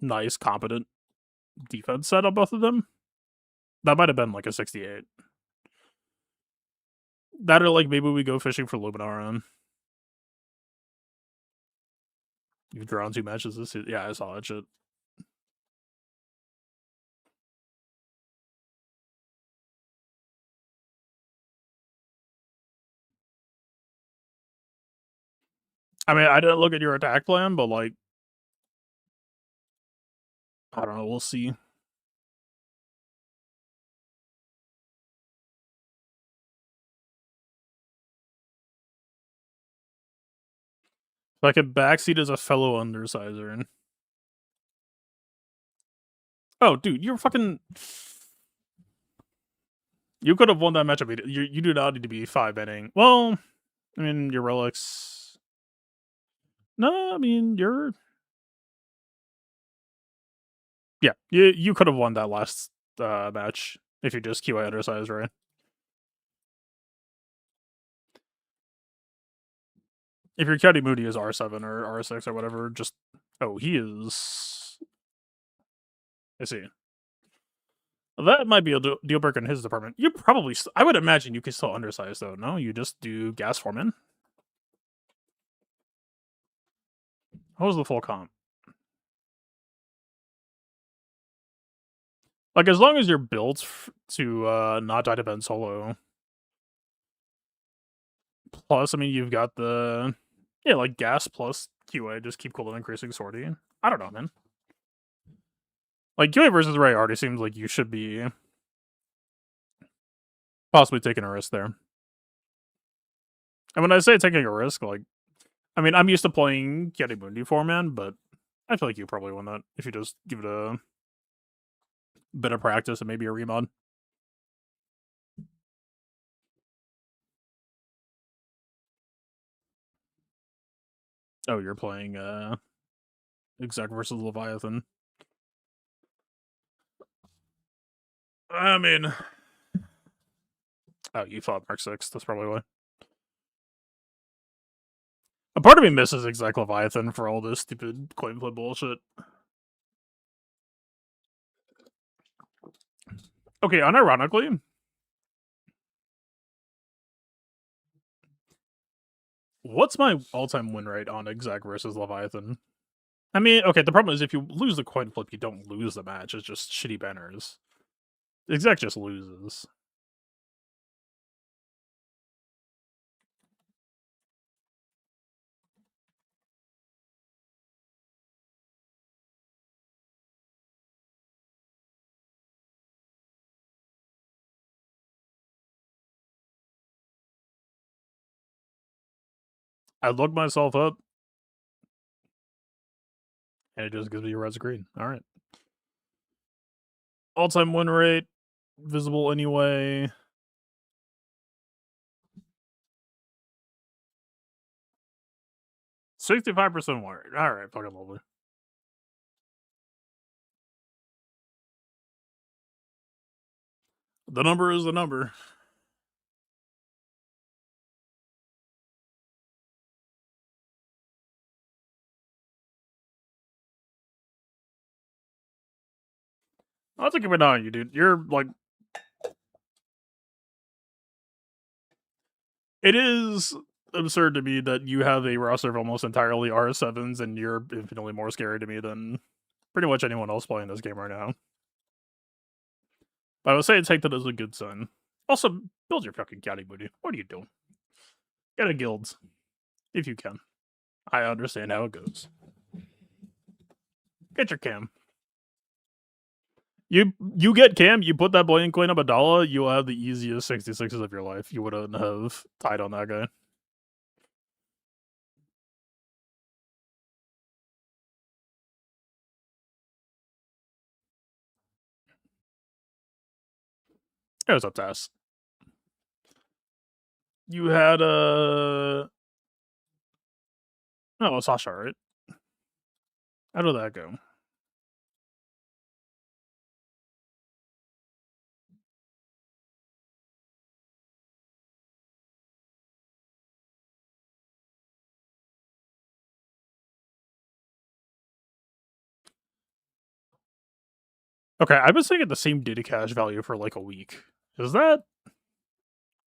nice, competent defense set on both of them, that might have been like a 68. That or like maybe we go fishing for Luminaria. You've drawn 2 matches this season. Yeah, I saw that shit. I mean, I didn't look at your attack plan, but like, I don't know. We'll see. If I could backseat as a fellow undersizer. Oh, dude, you're fucking. You could have won that matchup. You do not need to be 5 inning. Well, I mean, your relics. No, I mean you're. Yeah, you could have won that last match if you just QA undersize, right? If your Caddy Moody is R7 or R6 or whatever, just he is. I see. That might be a deal breaker in his department. You probably, I would imagine you could still undersize though. No, you just do gas foreman. What was the full comp? Like, as long as you're built to not die to Ben Solo. Plus, I mean, you've got the like gas plus QA. Just keep cooldown increasing sortie. I don't know, man. Like QA versus Ray already seems like you should be possibly taking a risk there. And when I say taking a risk, like, I mean, I'm used to playing Yeti Mundi foreman, but I feel like you probably win that if you just give it a bit of practice and maybe a remod. Oh, you're playing Exec versus Leviathan. I mean, oh, you thought Mark 6. That's probably why. A part of me misses Exec Leviathan for all this stupid coin flip bullshit. Okay, unironically, what's my all-time win rate on Exec versus Leviathan? I mean, okay, the problem is if you lose the coin flip, you don't lose the match. It's just shitty banners. Exec just loses. I look myself up, and it just gives me a red screen. All right. All-time win rate, visible anyway. 65% win rate. All right, fucking lovely. The number is the number. I'll take it on you, dude. You're like, it is absurd to me that you have a roster of almost entirely R7s and you're infinitely more scary to me than pretty much anyone else playing this game right now. But I would say take that as a good sign. Also, build your fucking caddy booty. What are you doing? Get a guild. If you can. I understand how it goes. Get your cam. You get cam, you put that blank coin up a dollar, you'll have the easiest 66s of your life. You wouldn't have tied on that guy. It was up to us. You had a oh, Sasha, right? How did that go? Okay, I've been sitting at the same data cache value for like a week. Is that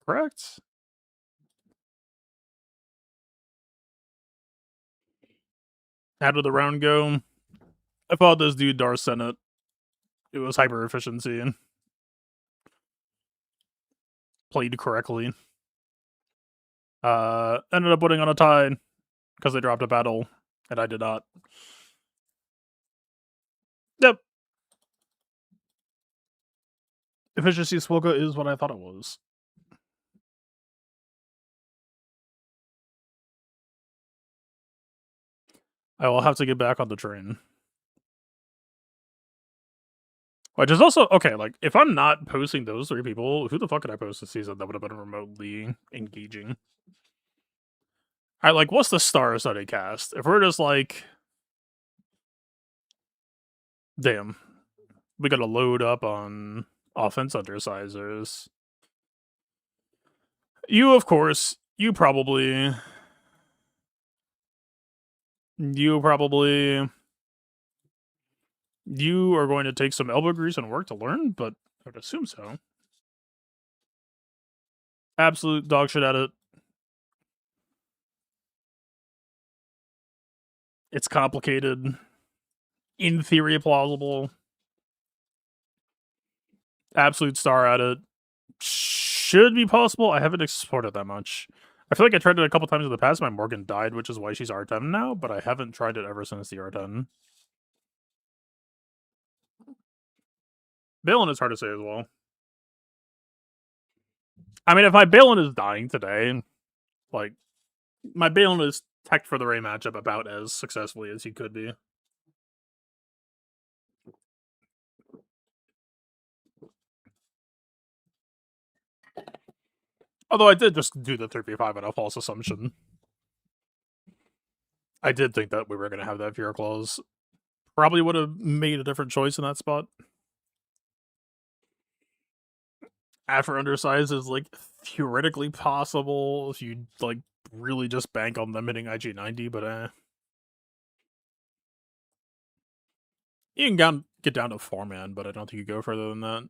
correct? How did the round go? I fought this dude, Dar Senate. It was hyper efficiency and played correctly. Ended up putting on a tie because they dropped a battle, and I did not. Yep. Efficiency Swoka is what I thought it was. I will have to get back on the train. Which is also, okay, like, if I'm not posting those 3 people, who the fuck could I post this season that would have been remotely engaging? Like, what's the stars that I cast? If we're just like, damn, we gotta load up on offense undersizers. You, of course, you are going to take some elbow grease and work to learn, but I would assume so. Absolute dog shit at it. It's complicated. In theory, plausible. Absolute star at it. Should be possible. I haven't explored it that much. I feel like I tried it a couple times in the past. My Morgan died, which is why she's R10 now, but I haven't tried it ever since the R10. Balin is hard to say as well. I mean, if my Balin is dying today, like, my Balin is teched for the Ray matchup about as successfully as he could be. Although I did just do the 3v5 on a false assumption. I did think that we were gonna have that fear clause. Probably would have made a different choice in that spot. After undersize is like theoretically possible if you like really just bank on them hitting IG90, but you can get down to 4-man, but I don't think you go further than that.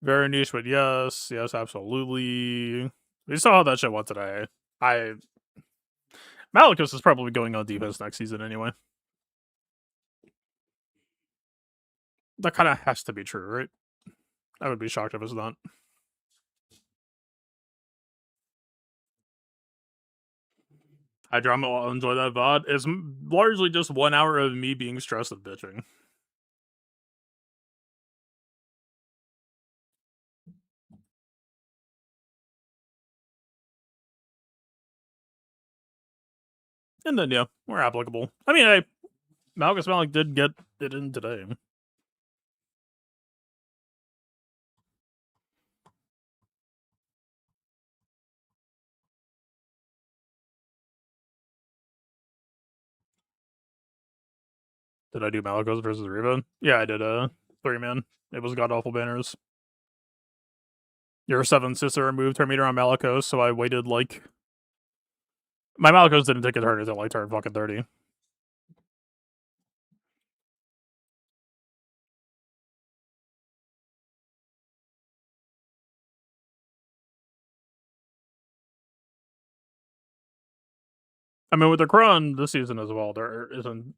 Very niche, but yes, absolutely. We saw how that shit went today. Malicus is probably going on defense next season anyway. That kind of has to be true, right? I would be shocked if it's not. Hydroma will enjoy that VOD. It's largely just 1 hour of me being stressed and bitching. And then, yeah, we're applicable. I mean, Malgus Malik did get it in today. Did I do Malikos versus Riva? Yeah, I did a 3-man. It was god awful banners. Your 7 sister removed her meter on Malikos, so I waited like. My Malikos didn't take a turn until like turn fucking 30. I mean, with the Kron this season as well, there isn't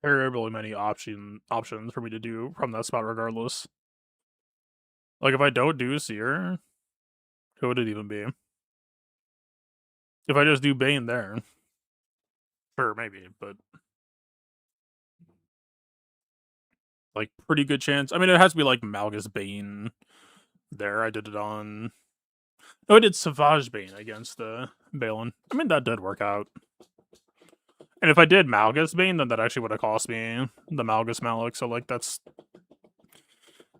terribly many options for me to do from that spot regardless. Like, if I don't do Seer, who would it even be? If I just do Bane there, sure, maybe, but like, pretty good chance. I mean, it has to be like Malgus Bane there. I did it on. No, I did Savage Bane against Balin. I mean, that did work out. And if I did Malgus Bane, then that actually would have cost me the Malgus Malik. So, like, that's.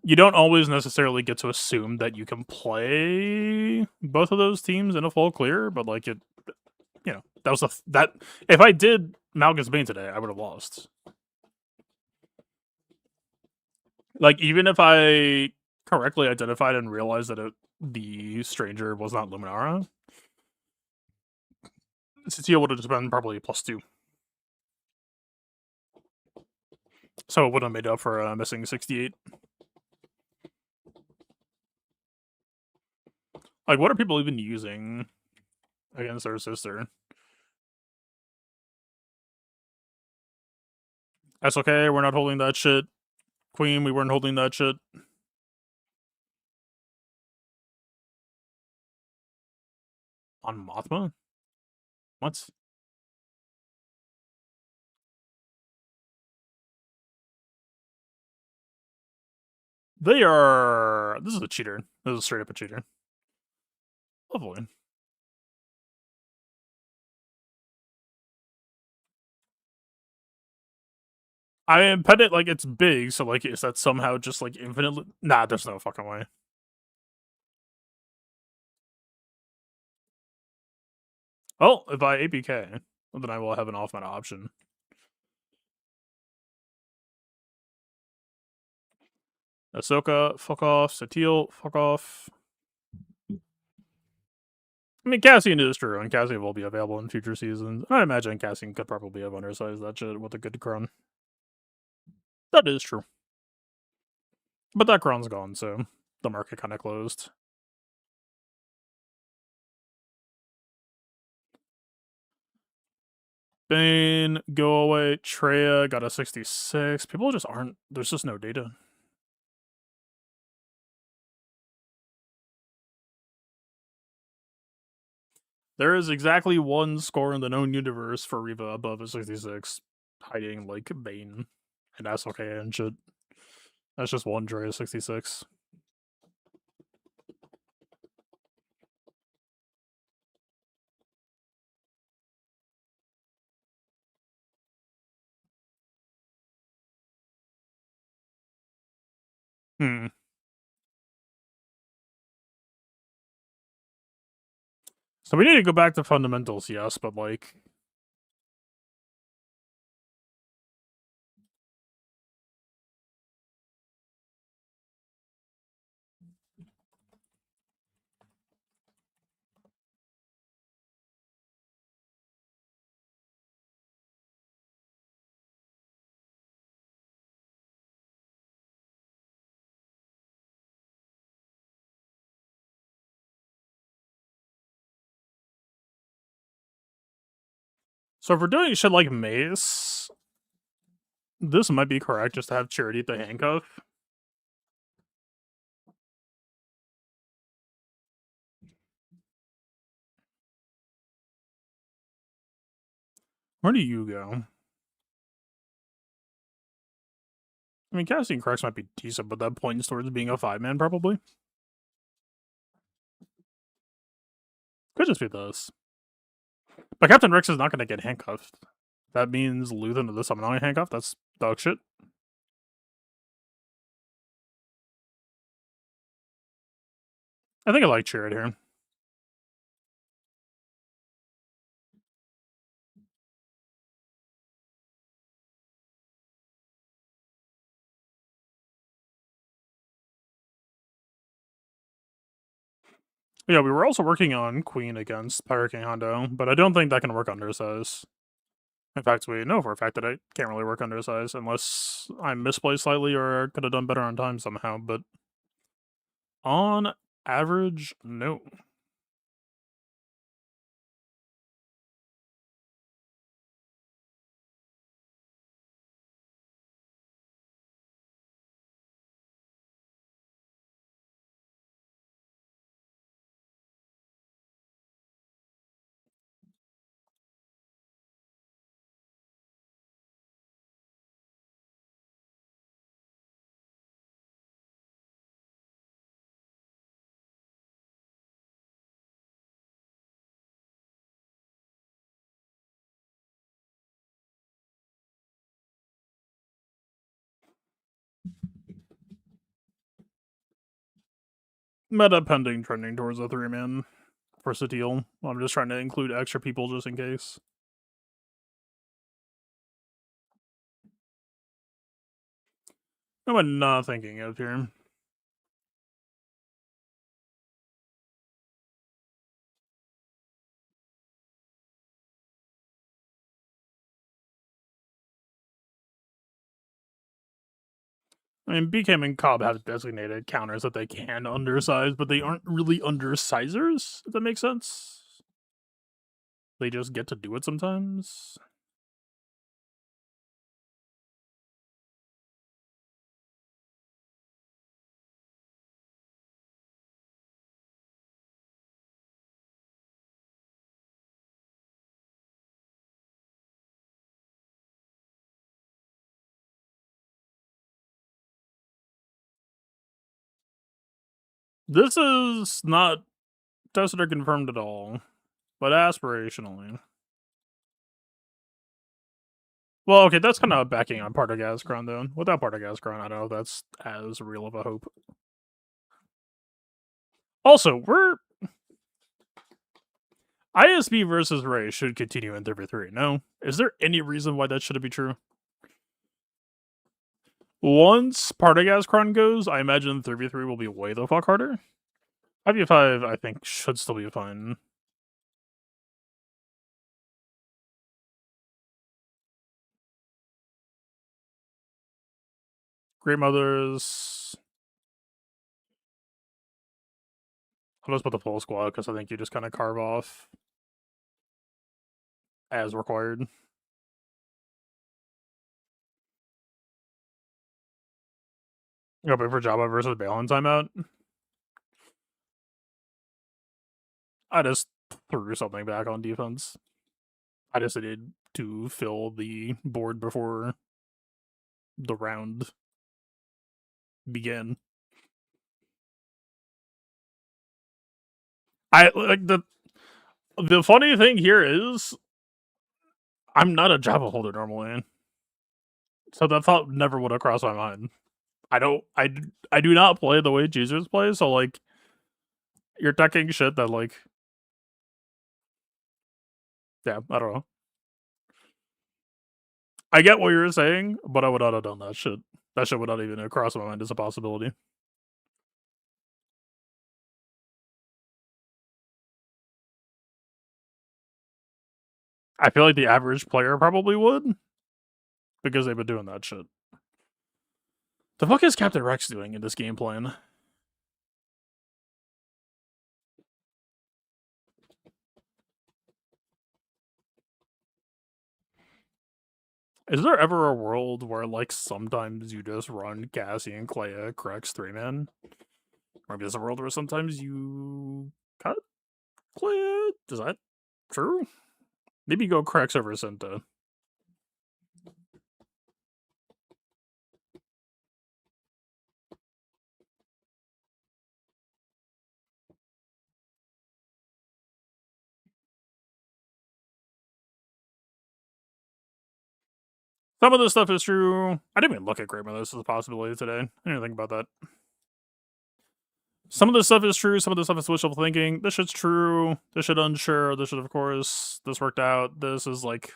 You don't always necessarily get to assume that you can play both of those teams in a full clear, but, like, it. You know, that was that. If I did Malgus Bane today, I would have lost. Like, even if I correctly identified and realized that the stranger was not Luminara, Satya would have just been probably +2. So it would have made up for missing 68. Like, what are people even using against their sister? That's okay, we're not holding that shit. Queen, we weren't holding that shit. On Mothma? What? They are. This is a cheater. This is straight up a cheater. Lovely. I mean, Pendant, like, it's big, so, like, is that somehow just, like, infinitely? Nah, there's no fucking way. Well, if I APK, then I will have an off-meta option. Ahsoka, fuck off. Satil, fuck off. I mean, Cassian is true, and Cassian will be available in future seasons. I imagine Cassian could probably have undersized that shit with a good Kron. That is true. But that Kron's gone, so the market kind of closed. Bane, go away. Treya got a 66. People just aren't. There's just no data. There is exactly one score in the known universe for Reva above a 66, hiding like Bane and that's okay and shit. That's just one Treya 66. So we need to go back to fundamentals, yes, but like... So if we're doing shit like Mace, this might be correct, just to have Charity at the handcuff. Where do you go? I mean, casting corrects might be decent, but that points towards being a 5-man, probably. Could just be this. But Captain Rex is not going to get handcuffed. That means Luthen to the Summoning handcuff. That's dog shit. I think I like Chariot here. Yeah, we were also working on Queen against Pirate King Hondo, but I don't think that can work undersize. In fact, we know for a fact that it can't really work undersize unless I misplaced slightly or could have done better on time somehow, but on average, no. Meta pending trending towards a 3-man for Sateel. I'm just trying to include extra people just in case. What am I not thinking of here? I mean, BKM and Cobb have designated counters that they can undersize, but they aren't really undersizers, if that makes sense. They just get to do it sometimes. This is not tested or confirmed at all, but aspirationally. Well, okay, that's kind of backing on Partagazcron, though. Without Partagazcron, I don't know if that's as real of a hope. Also, we're... ISB versus Ray should continue in 33, no? Is there any reason why that shouldn't be true? Once Partagazcron goes, I imagine 33 will be way the fuck harder. 5v5, I think, should still be fine. Great Mothers. I'll just put the full squad because I think you just kind of carve off as required. Go wait for Jabba versus Balin timeout. I just threw something back on defense. I just needed to fill the board before the round began. I like the funny thing here is I'm not a Java holder normally, so that thought never would have crossed my mind. I do not play the way Cheesiest plays, so like you're teching shit that like Yeah, I don't know. I get what you're saying, but I would not have done that shit. That shit would not even cross my mind as a possibility. I feel like the average player probably would, because they've been doing that shit. The fuck is Captain Rex doing in this game plan? Is there ever a world where, like, sometimes you just run Cassie and Clea Crex 3-man? Or maybe there's a world where sometimes you cut Clea? Is that true? Maybe go Crex over Senta. Some of this stuff is true. I didn't even look at Great Mother as a possibility today. I didn't even think about that. Some of this stuff is true. Some of this stuff is wishful thinking. This shit's true. This shit unsure. This shit, of course. This worked out. This is like.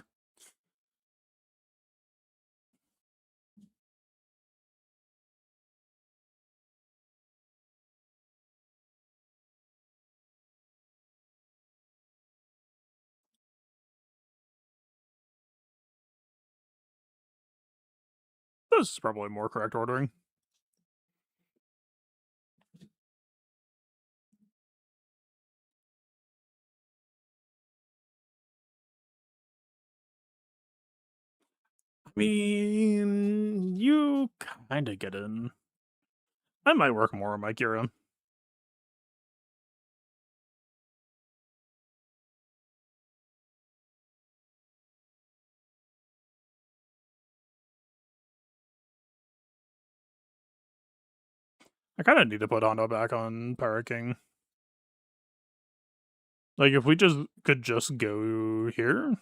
This is probably more correct ordering. I mean, you kind of get in. I might work more on my Kira. I kind of need to put Hondo back on Pirate King. Like, if we could just go here.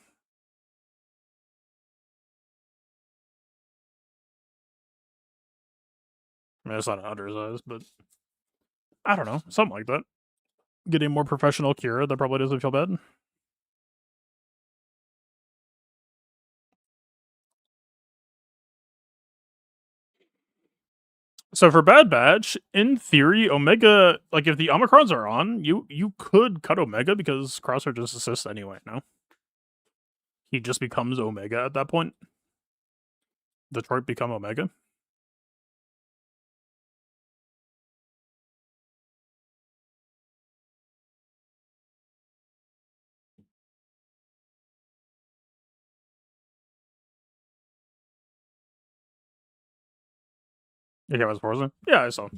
I mean, it's not an undersize, but I don't know. Something like that. Getting more professional Kira, that probably doesn't feel bad. So for Bad Batch, in theory, Omega, like if the Omicrons are on, you could cut Omega because Crosshair just assists anyway, no? He just becomes Omega at that point. Detroit become Omega. Yeah, was Forza. Yeah, I saw.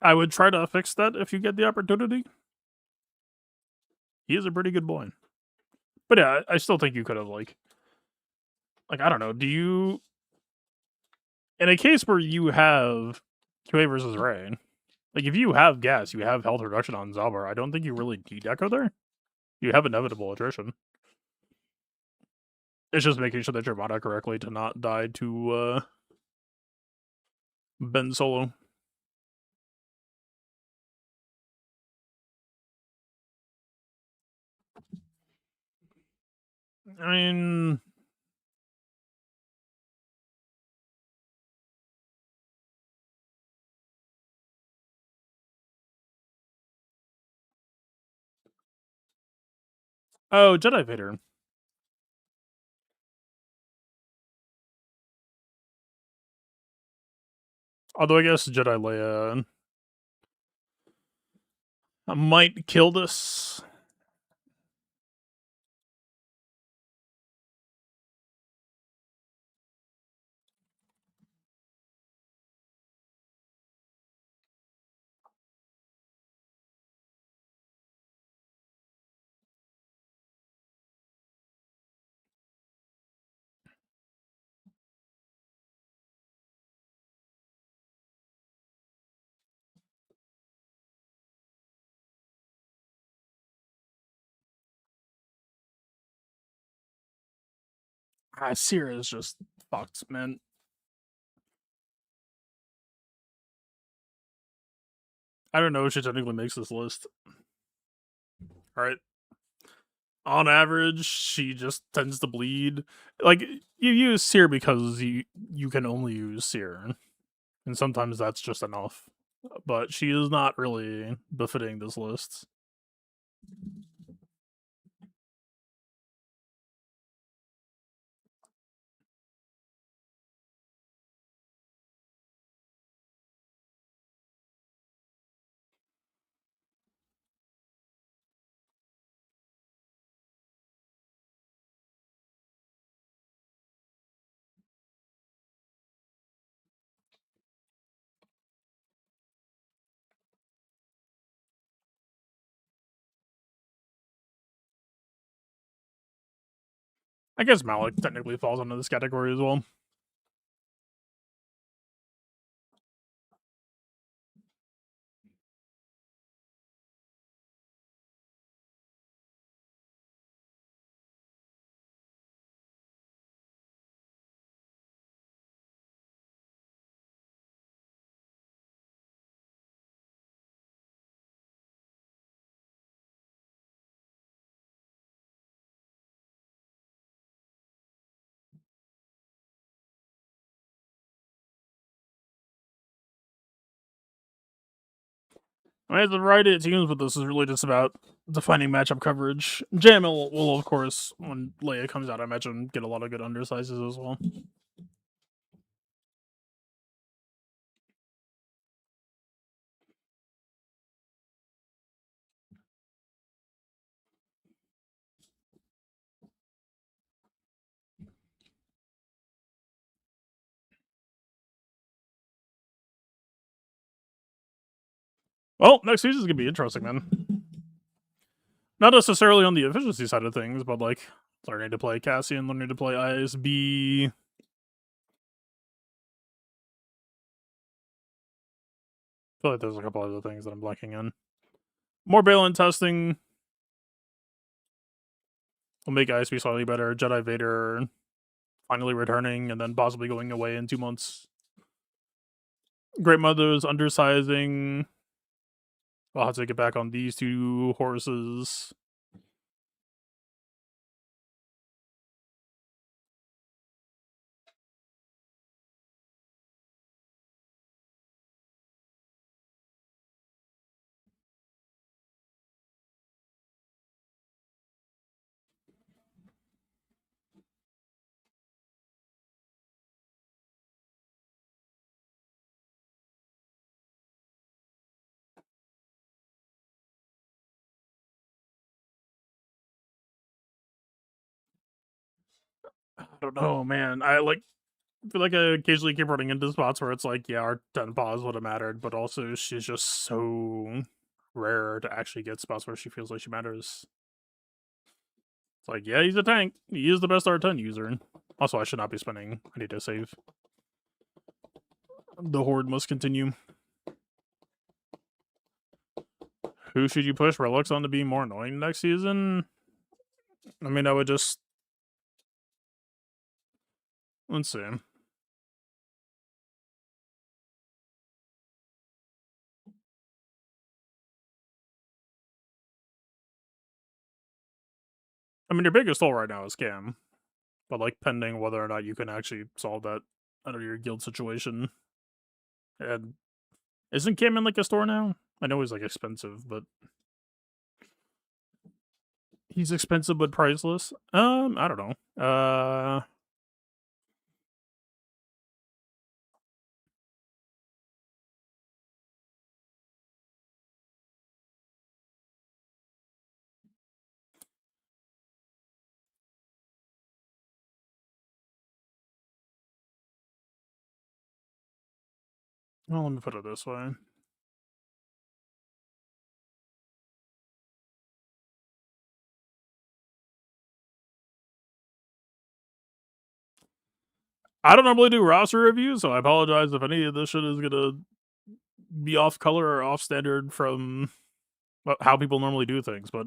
I would try to fix that if you get the opportunity. He is a pretty good boy. But yeah, I still think you could have like I don't know, do you in a case where you have QA versus Ray, like if you have gas, you have health reduction on Zalbar, I don't think you really need Echo there. You have inevitable attrition. It's just making sure that you're modded correctly to not die to Ben Solo. I mean, oh, Jedi Vader. Although I guess Jedi Leia might kill this. Seer is just fucked, man. I don't know if she technically makes this list. right? On average, she just tends to bleed. Like, you use Seer because you can only use Seer, and sometimes that's just enough. But she is not really befitting this list. I guess Malik technically falls into this category as well. I mean, it's a variety of teams, but this is really just about defining matchup coverage. JM will, of course, when Leia comes out, I imagine, get a lot of good undersizes as well. Well, next season is going to be interesting, man. Not necessarily on the efficiency side of things, but like learning to play Cassian, learning to play ISB. I feel like there's a couple other things that I'm blanking in. More Balin testing will make ISB slightly better. Jedi Vader finally returning and then possibly going away in 2 months. Great Mother's undersizing. I'll have to get back on these two horses. I don't know, man. I feel like I occasionally keep running into spots where it's like, yeah, our 10 pause would have mattered, but also she's just so rare to actually get spots where she feels like she matters. It's like, yeah, he's a tank. He is the best R10 user. Also, I should not be spending. I need to save. The horde must continue. Who should you push Relics on to be more annoying next season? I mean, I would just... Let's see. I mean, your biggest hole right now is Cam. But, like, pending whether or not you can actually solve that under your guild situation. And isn't Cam in, like, a store now? I know he's, like, expensive, but... He's expensive but priceless? I don't know. Well, let me put it this way. I don't normally do roster reviews, so I apologize if any of this shit is gonna be off color or off standard from how people normally do things, but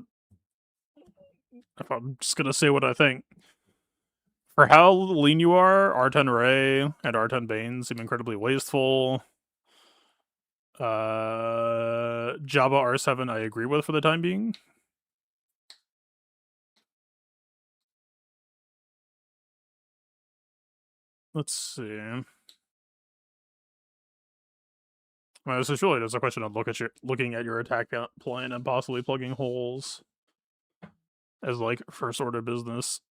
if I'm just gonna say what I think. For how lean you are, R10 Ray and R10 Bane seem incredibly wasteful. Jabba R7 I agree with for the time being. Let's see. Well, so surely there's a question of looking at your attack plan and possibly plugging holes as like first order business.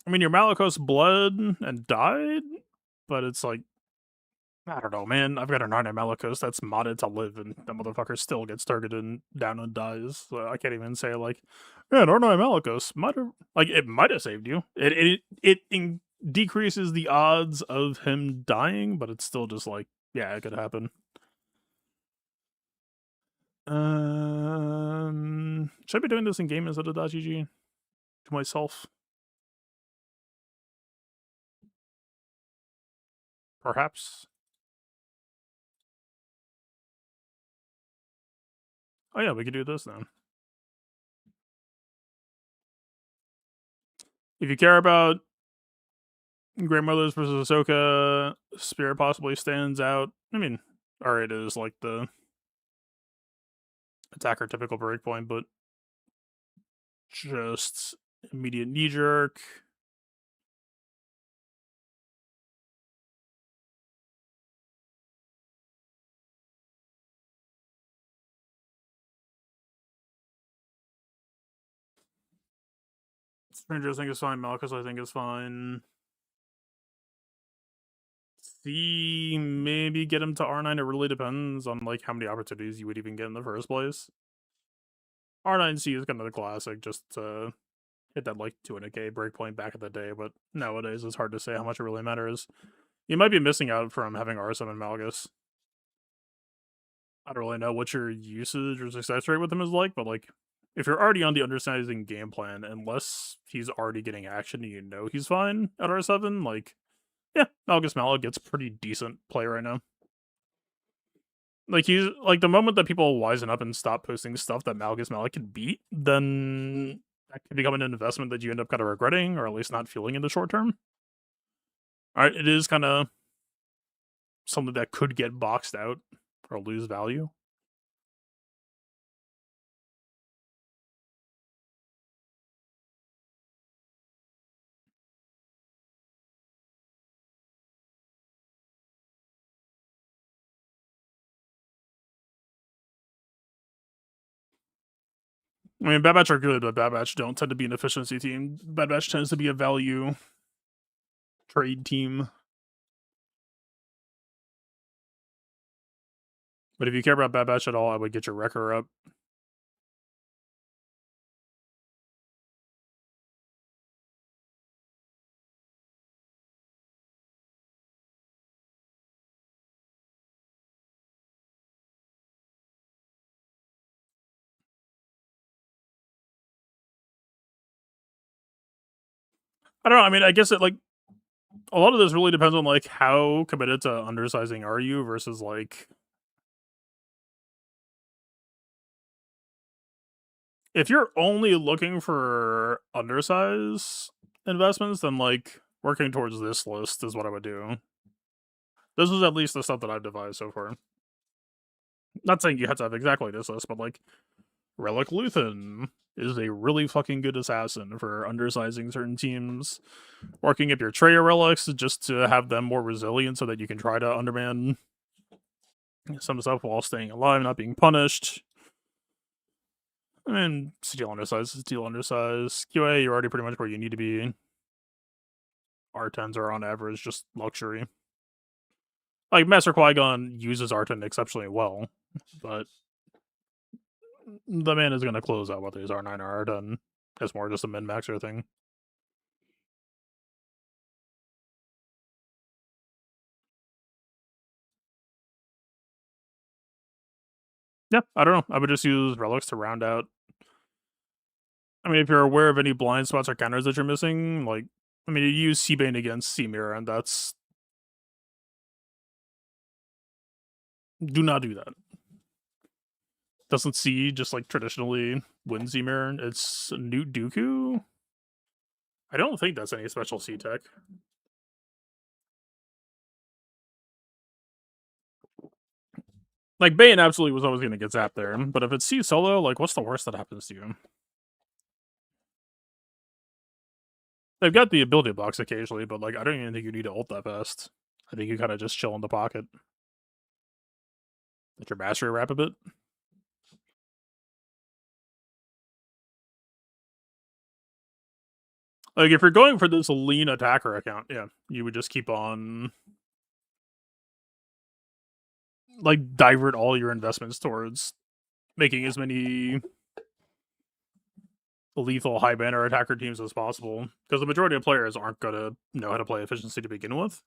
I mean, your Malicos bled and died, but it's like I don't know, man. I've got an Arna Malicos that's modded to live, and that motherfucker still gets targeted and down and dies. So I can't even say like, yeah, Arna Malicos might have like it might have saved you. It decreases the odds of him dying, but it's still just like, yeah, it could happen. Should I be doing this in game instead of .gg to myself? Perhaps. Oh yeah, we could do this then. If you care about Grandmothers versus Ahsoka, Spirit possibly stands out. I mean, alright, it is like the attacker typical breakpoint, but just immediate knee jerk. Stranger I think is fine. Malchus I think is fine. C maybe get him to R9. It really depends on like how many opportunities you would even get in the first place. R9C is kind of the classic, just to hit that like 200k breakpoint back in the day, but nowadays it's hard to say how much it really matters. You might be missing out from having R7 and Malgus. I don't really know what your usage or success rate with him is like, but like if you're already on the undersizing game plan, unless he's already getting action and you know he's fine at R7, like yeah, Malgus Malak gets pretty decent play right now. Like he's like the moment that people wisen up and stop posting stuff that Malgus Malak can beat, then that could become an investment that you end up kind of regretting, or at least not feeling in the short term. All right, it is kind of something that could get boxed out or lose value. I mean, Bad Batch are good, but Bad Batch don't tend to be an efficiency team. Bad Batch tends to be a value trade team. But if you care about Bad Batch at all, I would get your Wrecker up. I don't know. I mean, I guess it like a lot of this really depends on like how committed to undersizing are you versus like if you're only looking for undersize investments, then like working towards this list is what I would do. This is at least the stuff that I've devised so far. Not saying you have to have exactly this list, but like Relic Luthen is a really fucking good assassin for undersizing certain teams. Working up your Treya relics just to have them more resilient so that you can try to underman some stuff while staying alive, not being punished. I mean, steal undersize, steal undersize. QA, you're already pretty much where you need to be. R10s are on average just luxury. Like, Master Qui-Gon uses R10 exceptionally well, but the man is going to close out whether he's R9 or R10. It's more just a min-maxer thing. Yeah, I don't know. I would just use relics to round out. I mean, if you're aware of any blind spots or counters that you're missing, like, I mean, you use Seabane against Seamir, and that's... Do not do that. Doesn't see just, like, traditionally win Seamir. It's Newt Dooku. I don't think that's any special C tech. Like, Bane absolutely was always going to get zapped there, but if it's C solo, like, what's the worst that happens to you? They've got the ability blocks occasionally, but, like, I don't even think you need to ult that fast. I think you kind of just chill in the pocket. Let your mastery wrap a bit. Like, if you're going for this lean attacker account, yeah, you would just keep on, like, divert all your investments towards making as many lethal high banner attacker teams as possible, because the majority of players aren't going to know how to play efficiency to begin with.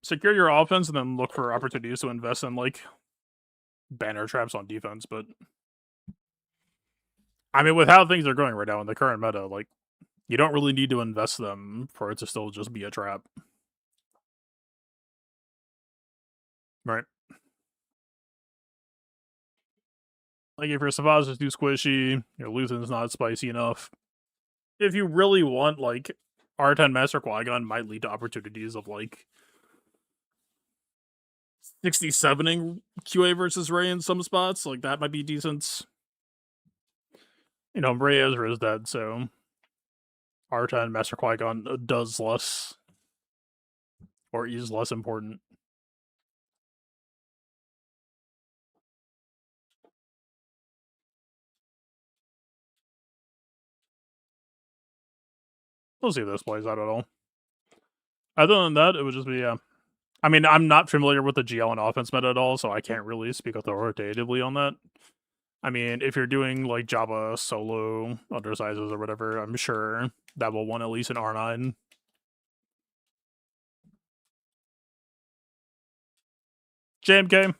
Secure your offense and then look for opportunities to invest in, like, banner traps on defense, but I mean, with how things are going right now in the current meta, like, you don't really need to invest them for it to still just be a trap. Right? Like, if your Savage is too squishy, your Luthen's not spicy enough. If you really want, like, R10 Master Qui-Gon might lead to opportunities of, like, 67ing QA versus Ray in some spots. Like, that might be decent. You know, Ray Ezra is dead, so R10 Master Qui-Gon does less, or is less important. We'll see if this plays out at all. Other than that, it would just be, yeah. I mean, I'm not familiar with the GL and offense meta at all, so I can't really speak authoritatively on that. I mean, if you're doing, like, Java solo undersizes or whatever, I'm sure that will want at least an R9. JMK.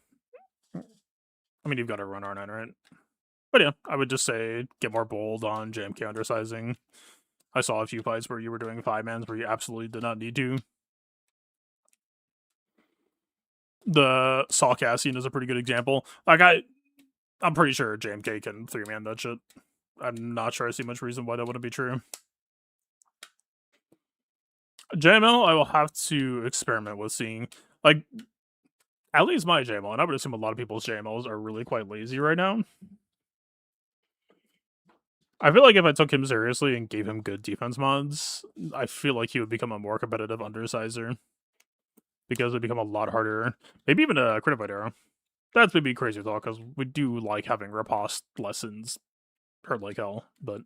I mean, you've got to run R9, right? But yeah, I would just say get more bold on JMK undersizing. I saw a few fights where you were doing 5-mans where you absolutely did not need to. The Saw Cassian is a pretty good example. Like, I'm pretty sure JMK can 3-man that shit. I'm not sure I see much reason why that wouldn't be true. JML, I will have to experiment with seeing. Like, at least my JML, and I would assume a lot of people's JMLs are really quite lazy right now. I feel like if I took him seriously and gave him good defense mods, I feel like he would become a more competitive undersizer. Because it would become a lot harder. Maybe even a Critify arrow. That's maybe crazy thought, because we do like having riposte lessons hurt like hell, but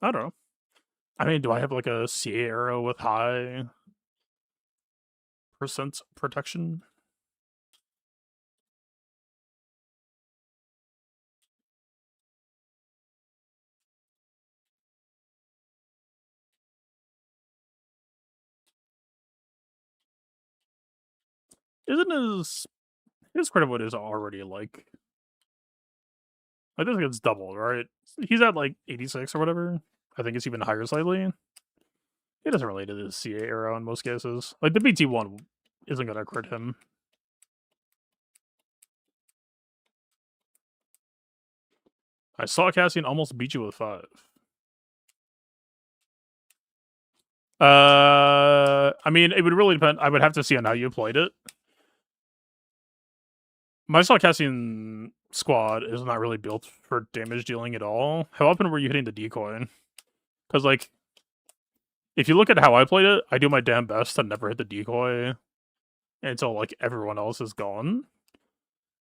I don't know. I mean, do I have like a CA arrow with high percent protection? Isn't his Critify is already like I think it's doubled, right? He's at like 86 or whatever. I think it's even higher slightly. It doesn't relate to the CA arrow in most cases. Like the BT1 isn't gonna crit him. I saw Cassian almost beat you with 5. I mean, it would really depend. I would have to see on how you played it. My Saw Cassian squad is not really built for damage dealing at all. How often were you hitting the decoy? Because, like, if you look at how I played it, I do my damn best to never hit the decoy until, like, everyone else is gone.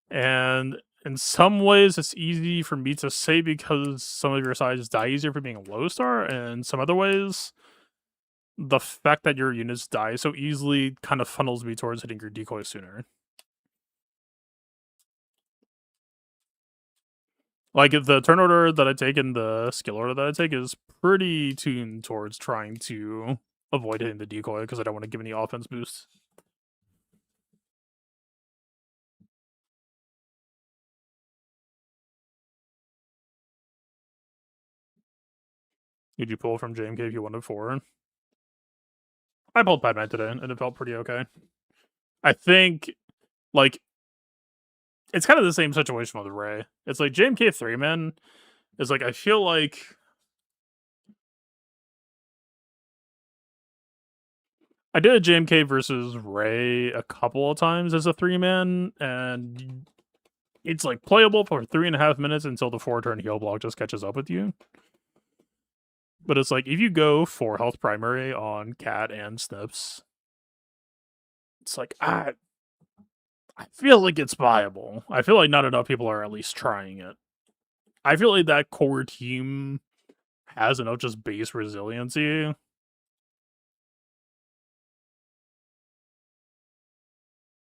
And in some ways, it's easy for me to say because some of your sides die easier for being a low star, and some other ways, the fact that your units die so easily kind of funnels me towards hitting your decoy sooner. Like, the turn order that I take and the skill order that I take is pretty tuned towards trying to avoid hitting the decoy because I don't want to give any offense boost. Did you pull from JMK if you wanted 4? I pulled Padman today and it felt pretty okay. I think, like, it's kind of the same situation with Ray. It's like JMK 3 man is like I feel like I did a JMK versus Ray a couple of times as a 3-man, and it's like playable for 3.5 minutes until the 4-turn heal block just catches up with you. But it's like if you go 4 health primary on Cat and Snips, it's like I feel like it's viable. I feel like not enough people are at least trying it. I feel like that core team has enough just base resiliency.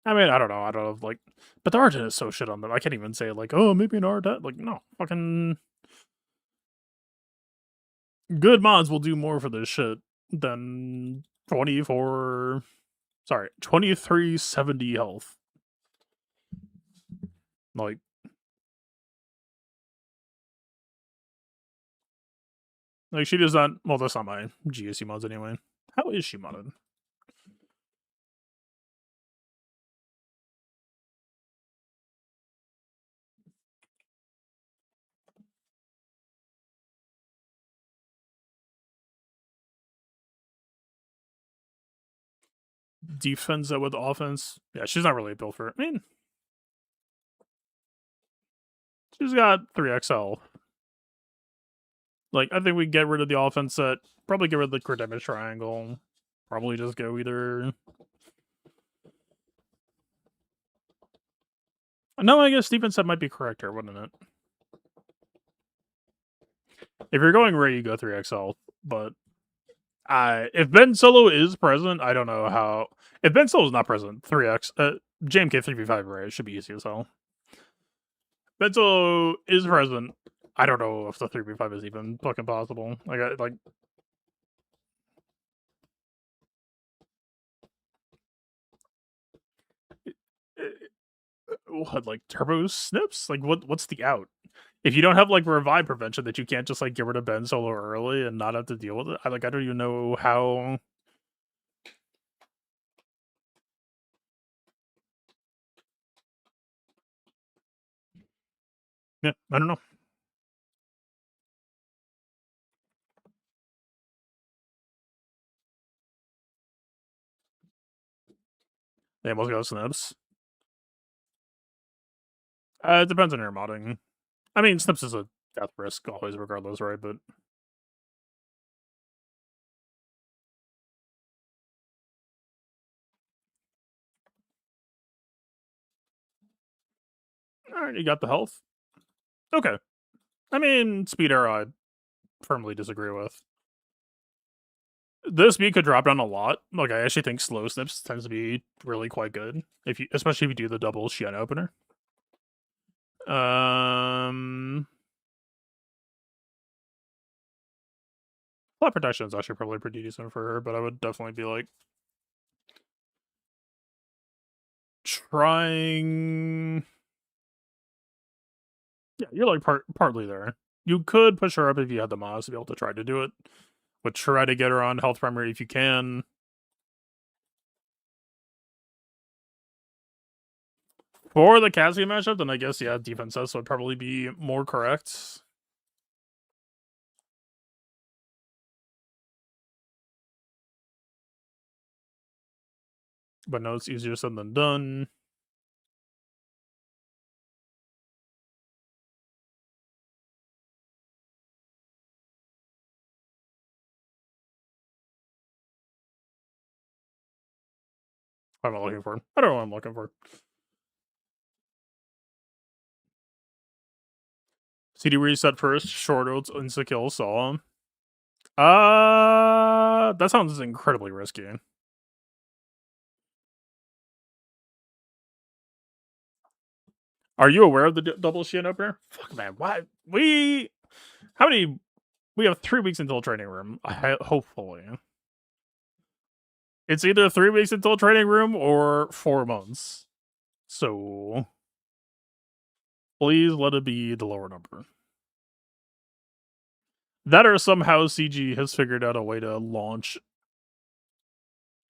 I mean, I don't know. I don't know. Like, but the Argent is so shit on them. I can't even say like, oh, maybe an Argent. Like, no, fucking good mods will do more for this shit than 2370 health. Like she does not. Well, that's not my GAC mods anyway. How is she modded? Defense with offense. Yeah, she's not really built for it. I mean, she's got 3XL. Like, I think we get rid of the offense set. Probably get rid of the crit damage triangle. Probably just go either. No, I guess defense set might be correct here, wouldn't it? If you're going Ray, you go 3XL. But if Ben Solo is present, I don't know how. If Ben Solo is not present, 3X, JMK 3v5 Ray should be easy as hell. Ben Solo is present. I don't know if the 3v5 is even fucking possible. Like what, like turbo snips? Like what's the out? If you don't have like revive prevention that you can't just like get rid of Ben Solo early and not have to deal with it, I don't even know how. Yeah, I don't know. They almost got snips. It depends on your modding. I mean, snips is a death risk always, regardless, right? But all right, you got the health. Okay. I mean, speed arrow, I firmly disagree with. This speed could drop down a lot. Like, I actually think slow snips tends to be really quite good, especially if you do the double Shien opener. Flat protection is actually probably pretty decent for her, but I would definitely be like trying. Yeah, you're like partly there. You could push her up if you had the mods to be able to try to do it. But try to get her on health primary if you can. For the Cassian matchup, then I guess, yeah, defense S would probably be more correct. But no, it's easier said than done. What am I looking for? I don't know what I'm looking for. CD reset first, short ults, insta kill, saw him. That sounds incredibly risky. Are you aware of the double Shien opener? Fuck, man. Why? How many? We have 3 weeks until training room. Hopefully. It's either 3 weeks until training room or 4 months. So please let it be the lower number. That or somehow CG has figured out a way to launch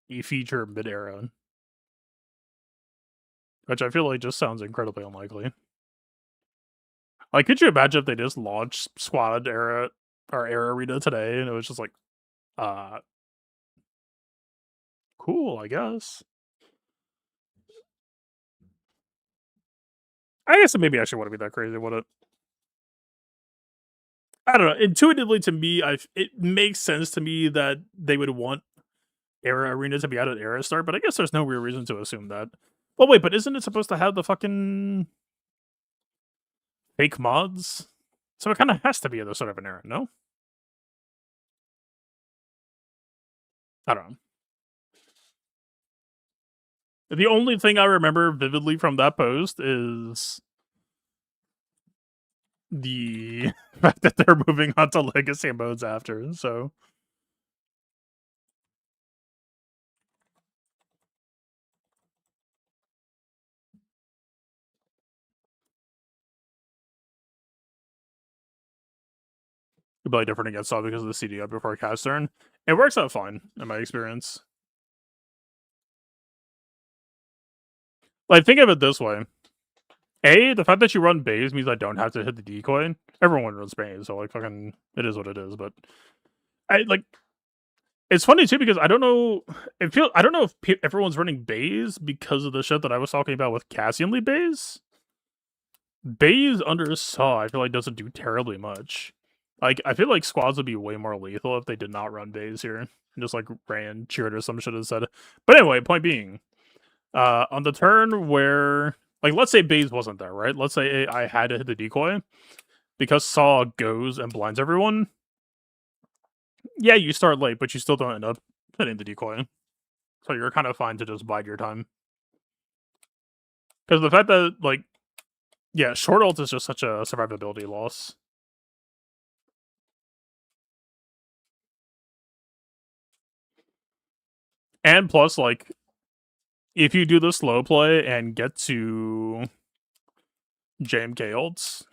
a feature mid-era. which I feel like just sounds incredibly unlikely. Like, could you imagine if they just launched Squad Era or Era Arena today and it was just like, uh, cool, I guess. I guess it maybe actually wouldn't be that crazy, would it? I don't know. Intuitively, to me, it makes sense to me that they would want Era Arena to be out at Era Start, but I guess there's no real reason to assume that. Well, wait, but isn't it supposed to have the fucking fake mods? So it kind of has to be at the start of an era, no? I don't know. The only thing I remember vividly from that post is the fact that they're moving on to legacy modes after, so. It'd be like different against all because of the CDO before cast turn. It works out fine, in my experience. Like, think of it this way. A, the fact that you run bays means I don't have to hit the decoy. Everyone runs bays, so like fucking it is what it is, but I like it's funny too because I don't know if everyone's running bays because of the shit that I was talking about with Cassian lead bays. Bays under Saw, I feel like doesn't do terribly much. Like I feel like squads would be way more lethal if they did not run bays here. And just like ran cheered or some shit instead. But anyway, point being, on the turn where like let's say bays wasn't there, right? Let's say I had to hit the decoy because Saw goes and blinds everyone. Yeah, you start late, but you still don't end up hitting the decoy. So you're kind of fine to just bide your time. Because the fact that, like, yeah, short ult is just such a survivability loss. And plus, like, if you do the slow play and get to JMK ults,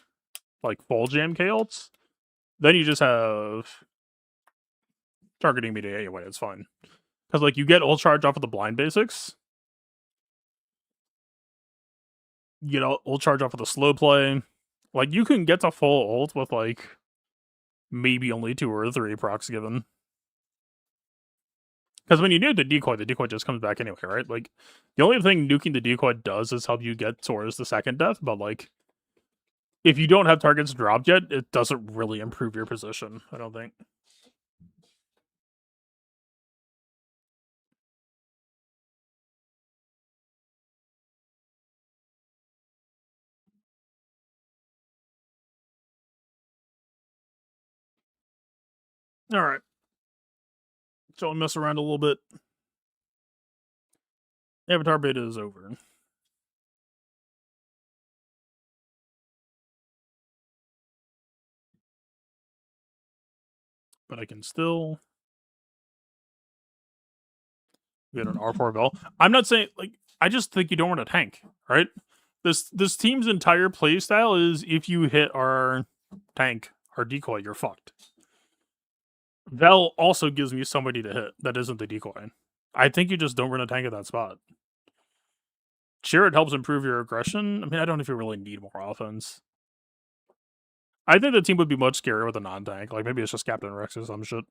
like full JMK ults, then you just have targeting media anyway, it's fine. Because, like, you get ult charge off of the blind basics. You get ult charge off of the slow play. Like, you can get to full ult with, like, maybe only 2 or 3 procs given. Because when you nuke the decoy just comes back anyway, right? Like, the only thing nuking the decoy does is help you get towards the second death, but, like, if you don't have targets dropped yet, it doesn't really improve your position, I don't think. Alright. So I'll mess around a little bit. Avatar beta is over. But I can still get an R4 Bell. I'm not saying, like, I just think you don't want to tank, right? This team's entire playstyle is if you hit our tank, our decoy, you're fucked. Vel also gives me somebody to hit that isn't the decoy. I think you just don't run a tank at that spot. Sure, it helps improve your aggression. I mean, I don't know if you really need more offense. I think the team would be much scarier with a non-tank. Like, maybe it's just Captain Rex or some shit.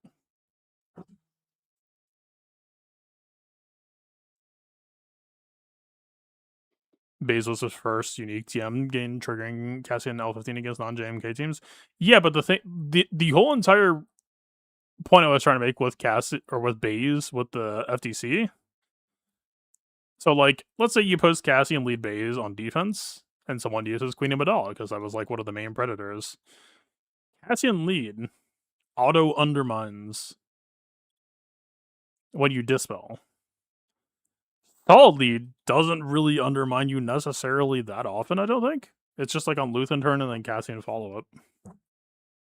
Baze was his first unique TM gain, triggering Cassian L15 against non-JMK teams. Yeah, but the whole entire point I was trying to make with with Baze with the FTC. So, like, let's say you post Cassian lead Baze on defense, and someone uses Queen Amidala, because that was, like, one of the main predators. Cassian lead auto undermines when you dispel. Solid lead doesn't really undermine you necessarily that often, I don't think. It's just like on Luthen turn and then Cassian follow-up.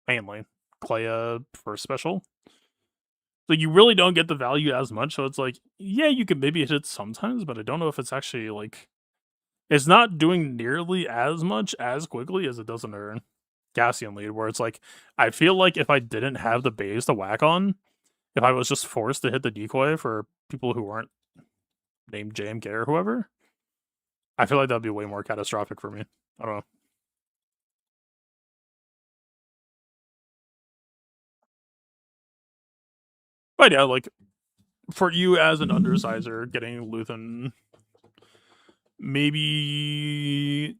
Mainly. Clea for special. So you really don't get the value as much, so it's like, yeah, you can maybe hit it sometimes, but I don't know if it's actually, like... It's not doing nearly as much as quickly as it does under Cassian lead, where it's like, I feel like if I didn't have the base to whack on, if I was just forced to hit the decoy for people who weren't named JMK or whoever, I feel like that'd be way more catastrophic for me. I don't know. But yeah, like for you as an undersizer, getting Luthen, maybe.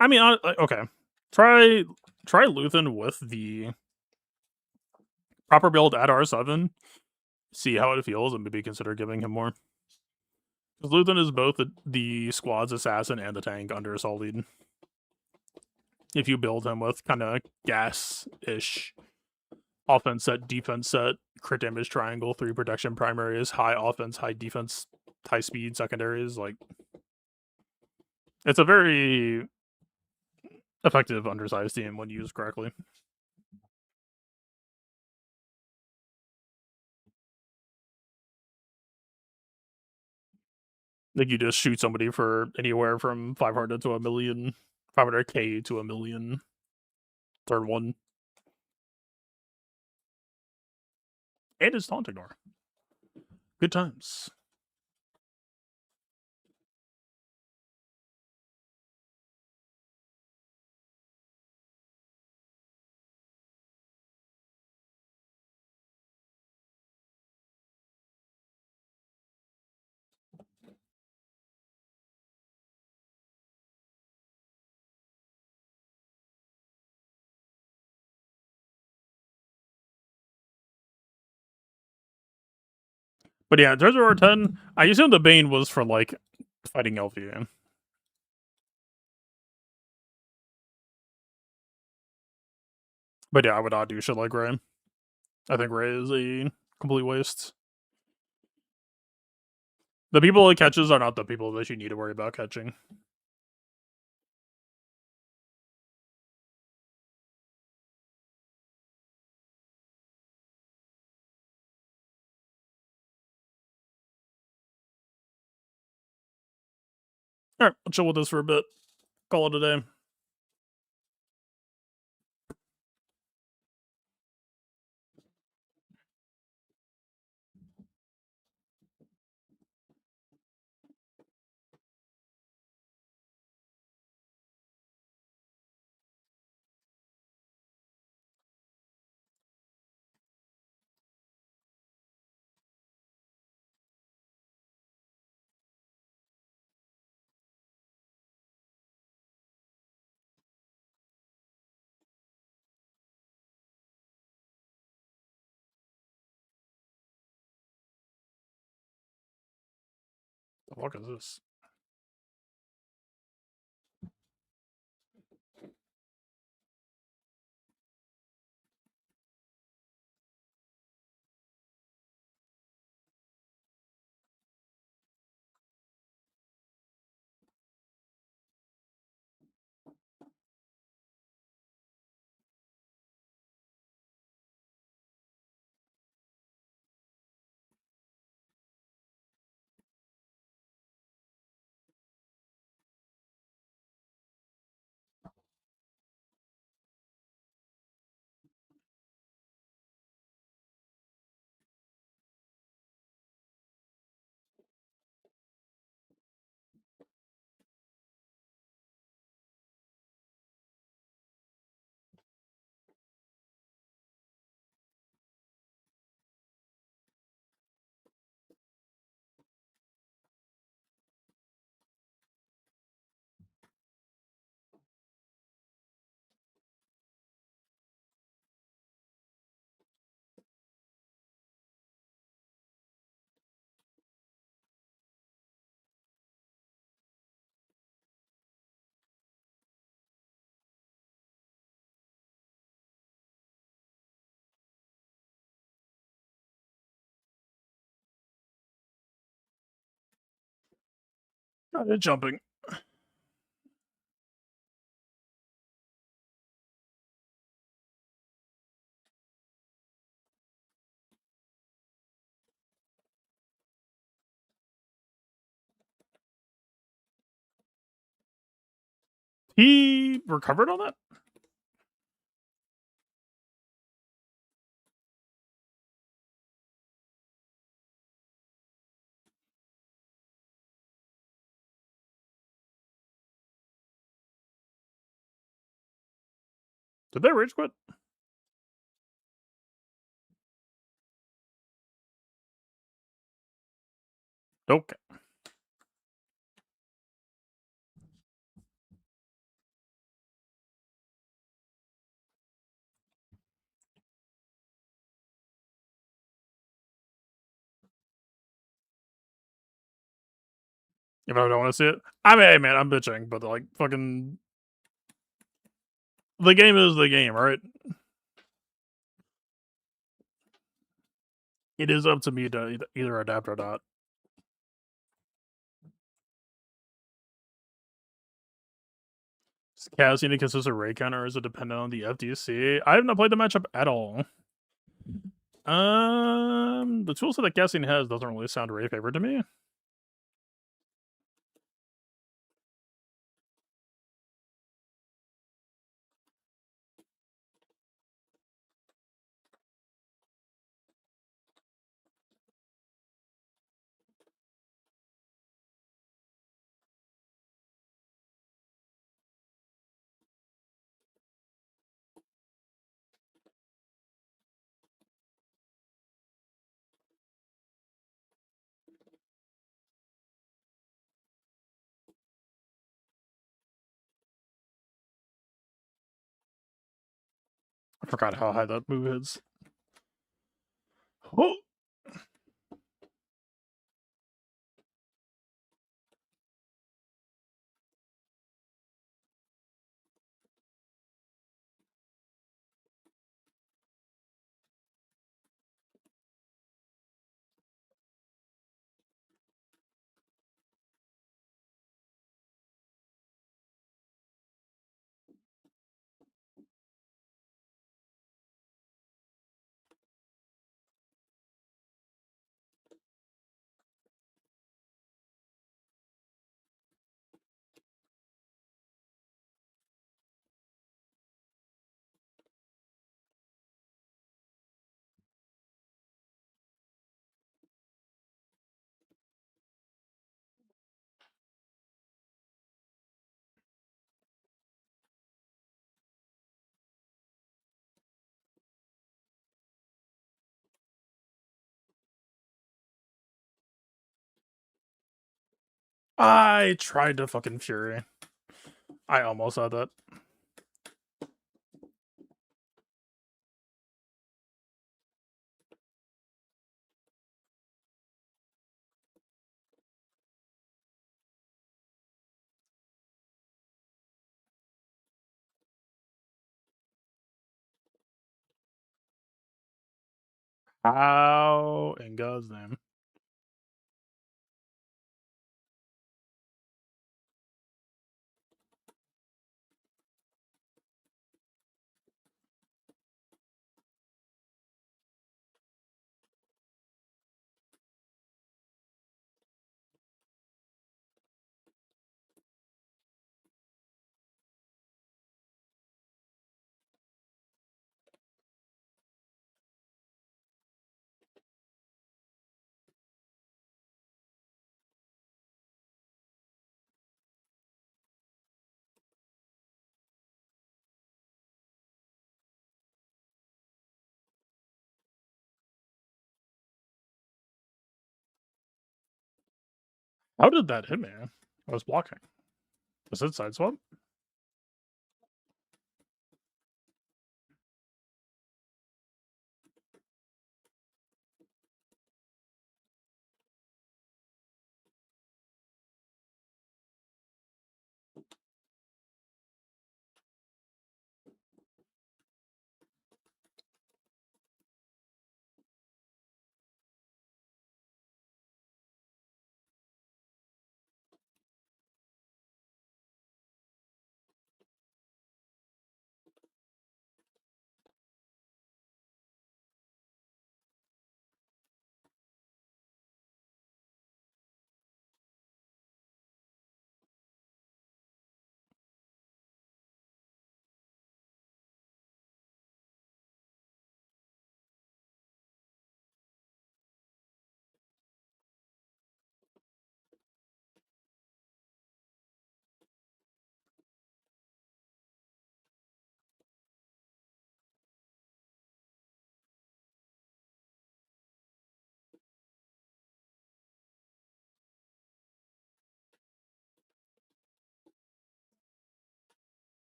I mean, okay. Try Luthen with the proper build at R7. See how it feels, and maybe consider giving him more. Because Luthen is both the squad's assassin and the tank under Assault Lead. If you build him with kind of gas-ish offense set, defense set, crit damage triangle, 3 protection primaries, high offense, high defense, high speed secondaries, like it's a very effective undersized team when used correctly. Like you just shoot somebody for anywhere from 500 to a million, 500k to a million. Turn 1. And it's taunt ignore. Good times. But yeah, Treasure War 10, I assume the Bane was for like fighting LVA. But yeah, I would not do shit like Ray. I think Ray is a complete waste. The people it catches are not the people that you need to worry about catching. Alright, I'll chill with this for a bit. Call it a day. The fuck is this? Jumping. He recovered on that? Did they rage quit? Okay. If I don't want to see it, I mean, hey man, I'm bitching, but like fucking, the game is the game, right? It is up to me to either adapt or not. Is Cassian a consistent raid counter, or is it dependent on the FDC? I have not played the matchup at all. The toolset that Cassian has doesn't really sound raid favorite to me. I forgot how high that move is. Oh, I tried to fucking Fury. I almost had that. How in God's name? How did that hit me? I was blocking. Was it side swap?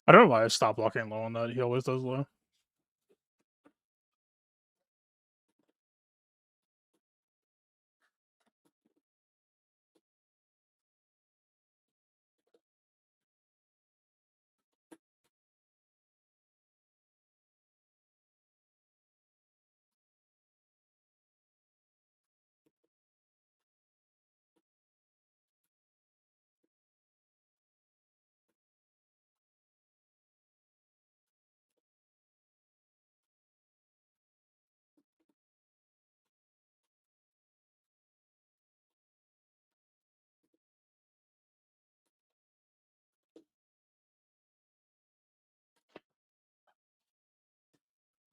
I don't know why I stopped blocking low on that. He always does low.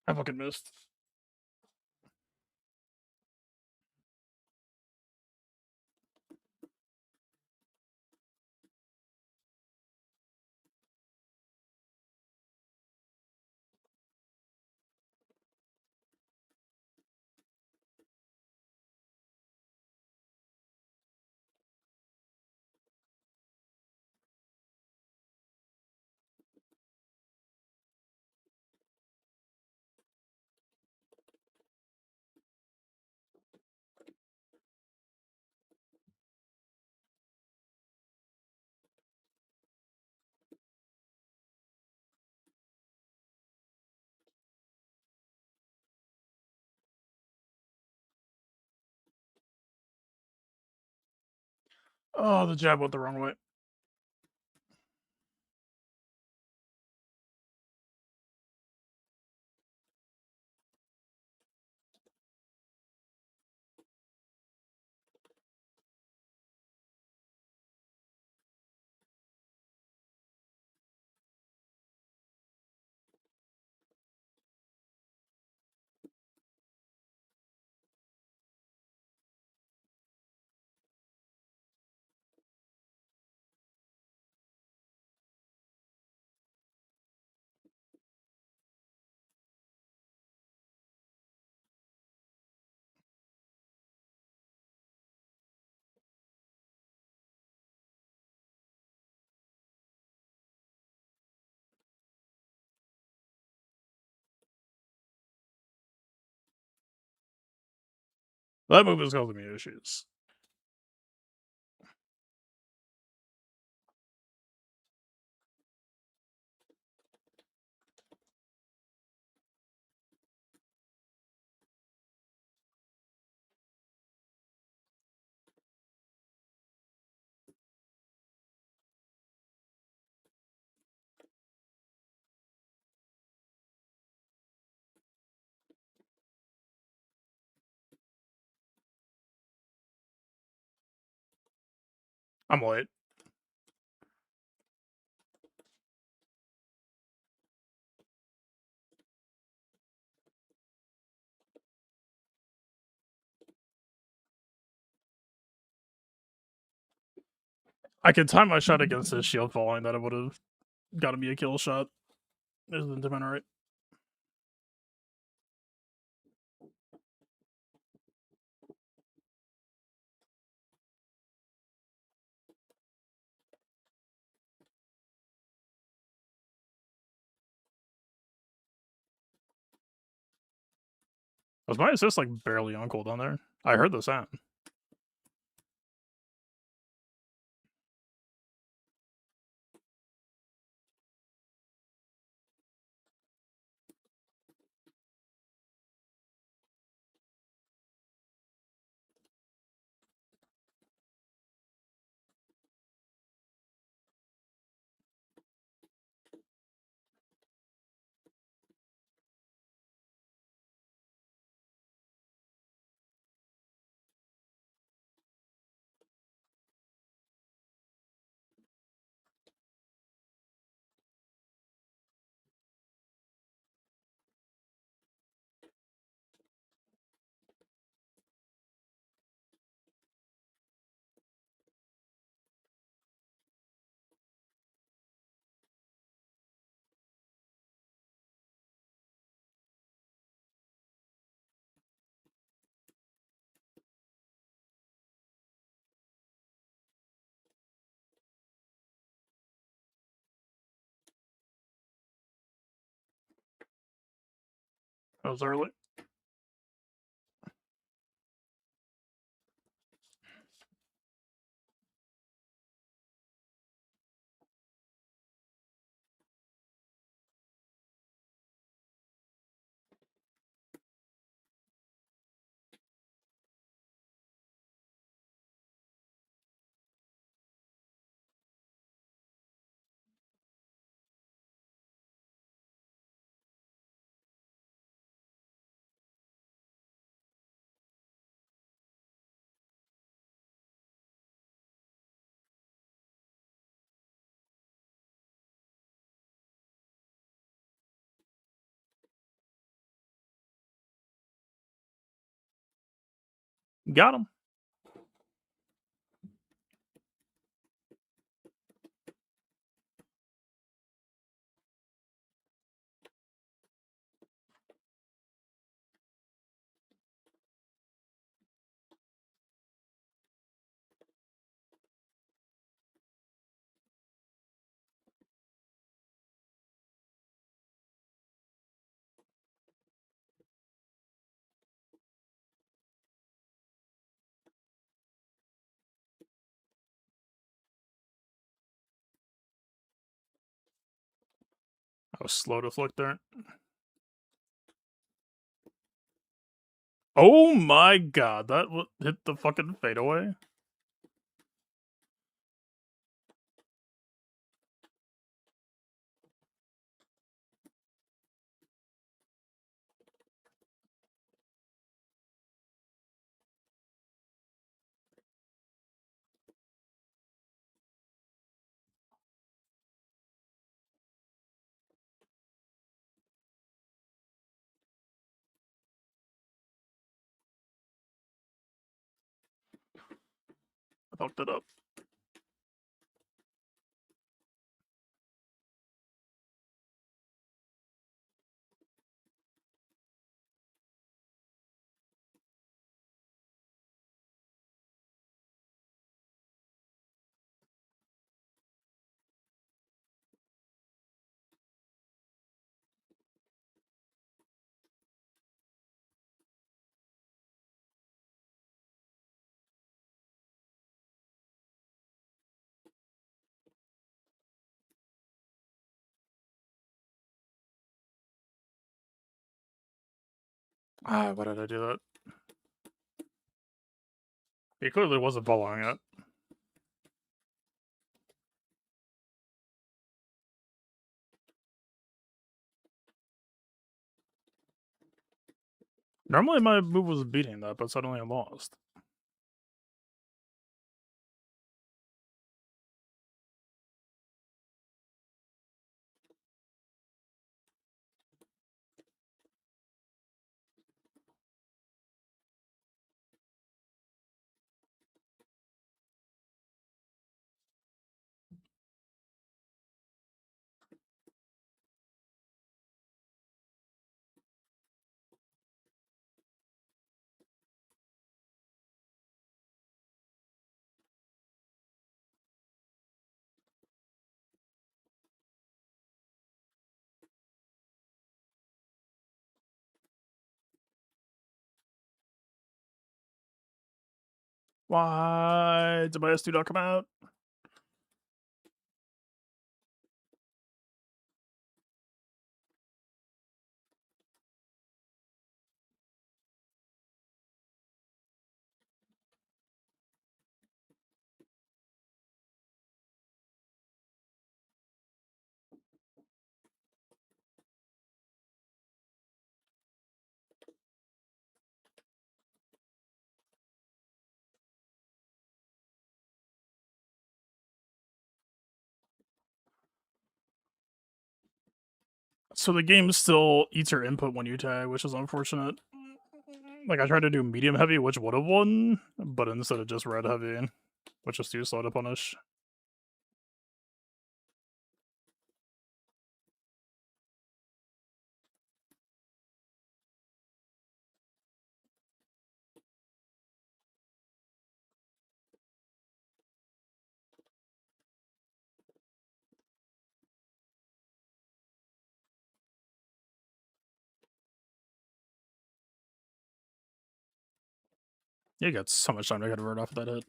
I fucking missed. Oh, the jab went the wrong way. That move is causing me issues. I'm late. I could time my shot against his shield falling, that it would have gotten me a kill shot. Isn't it right? Was my assist like barely on cooldown there? I heard the sound. That was early. Got him. I was slow to flick there. Oh my god, that hit the fucking fadeaway. I fucked it up. Ah, why did I do that? He clearly wasn't following it. Normally my move was beating that, but suddenly I lost. Why did my S2 not come out? So the game still eats your input when you tag, which is unfortunate. Like I tried to do medium heavy, which would have won, but instead of just red heavy, which is too slow to punish. You got so much time to convert off that hit.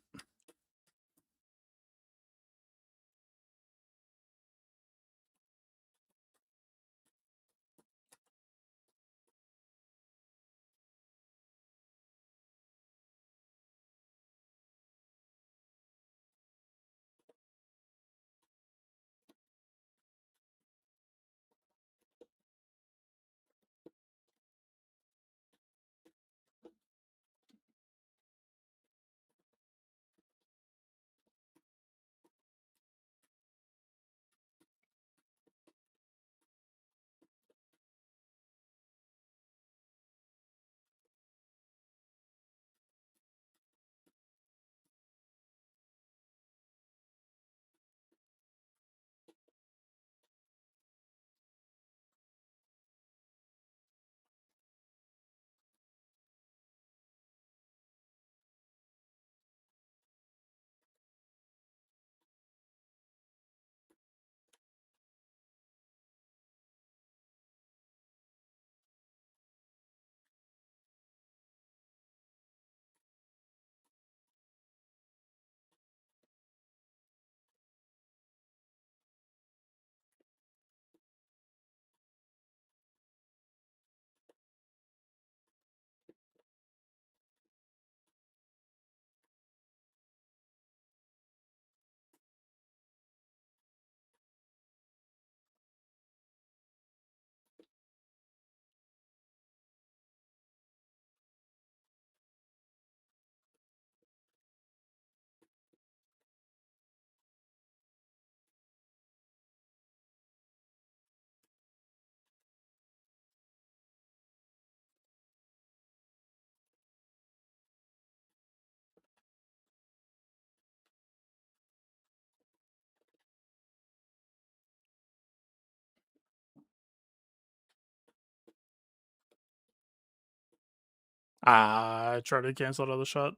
I tried to cancel another shot.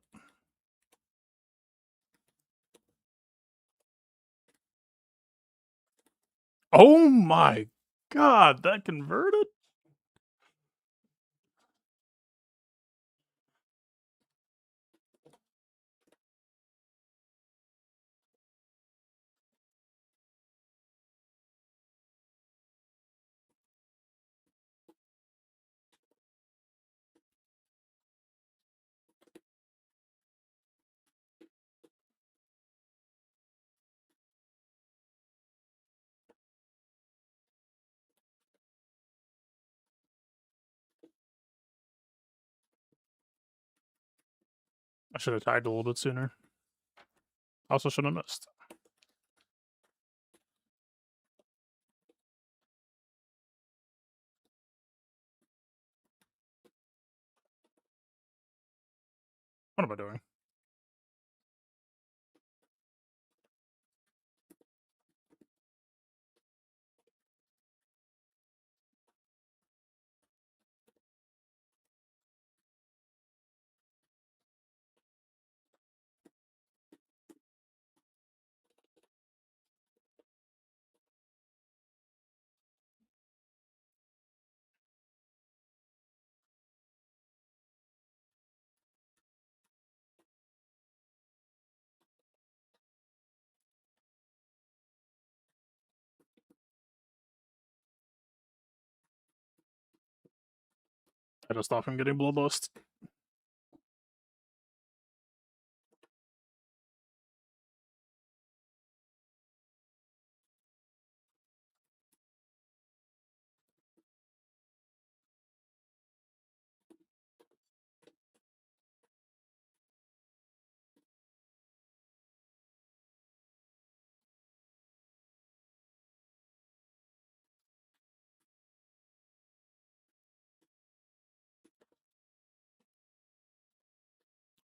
Oh my god, that converted? I should have tagged a little bit sooner. Also should have missed. What am I doing? I just stop him getting bloodlust.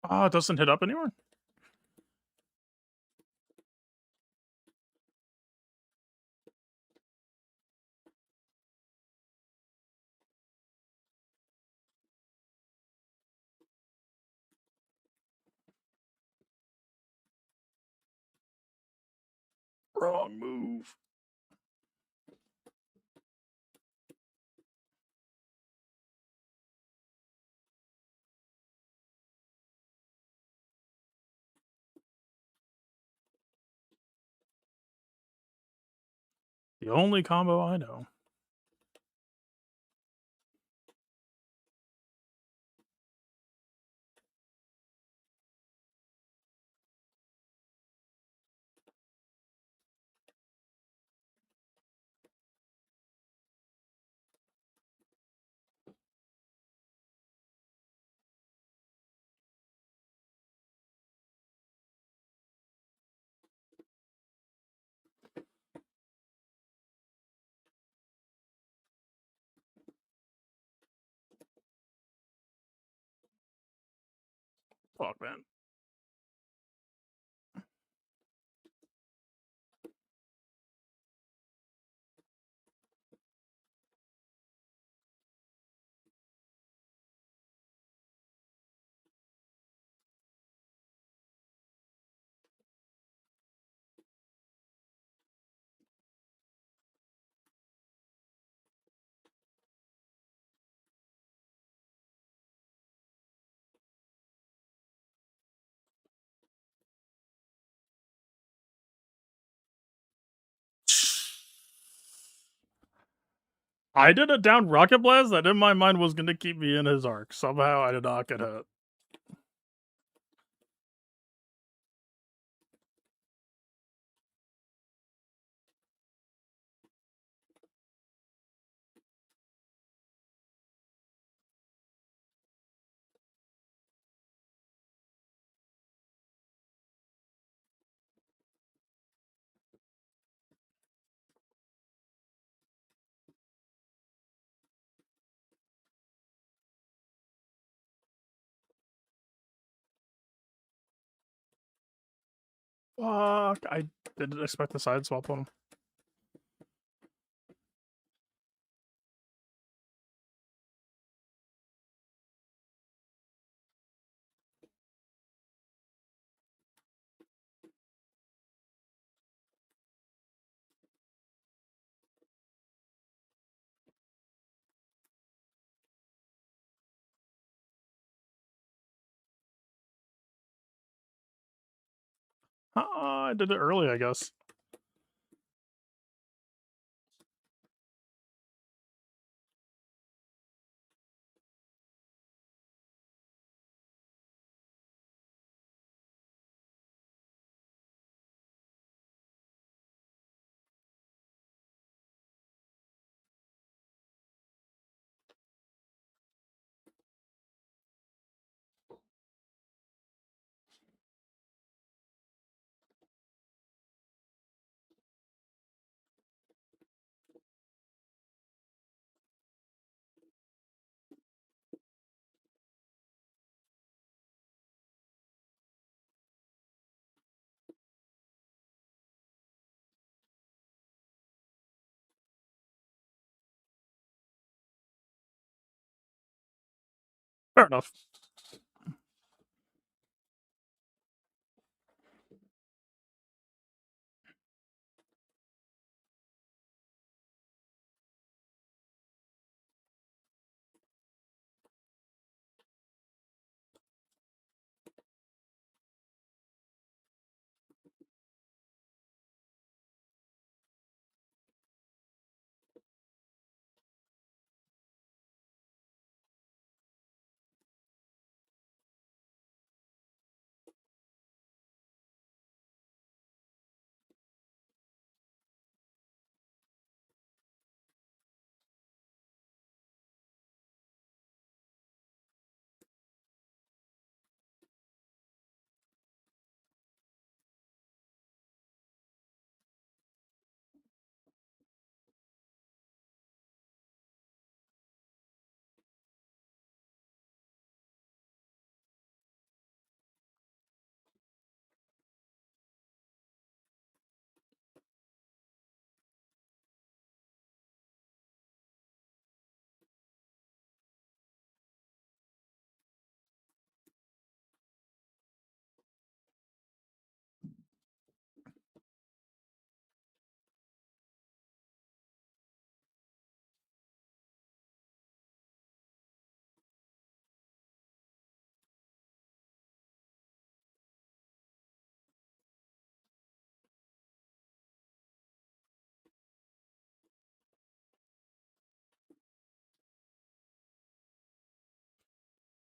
Ah, it doesn't hit up anymore? Wrong move. The only combo I know. Fuck, man. I did a down rocket blast that in my mind was gonna keep me in his arc. Somehow I did not get hit. Fuck, I didn't expect the side swap on him. I did it early, I guess. Fair enough.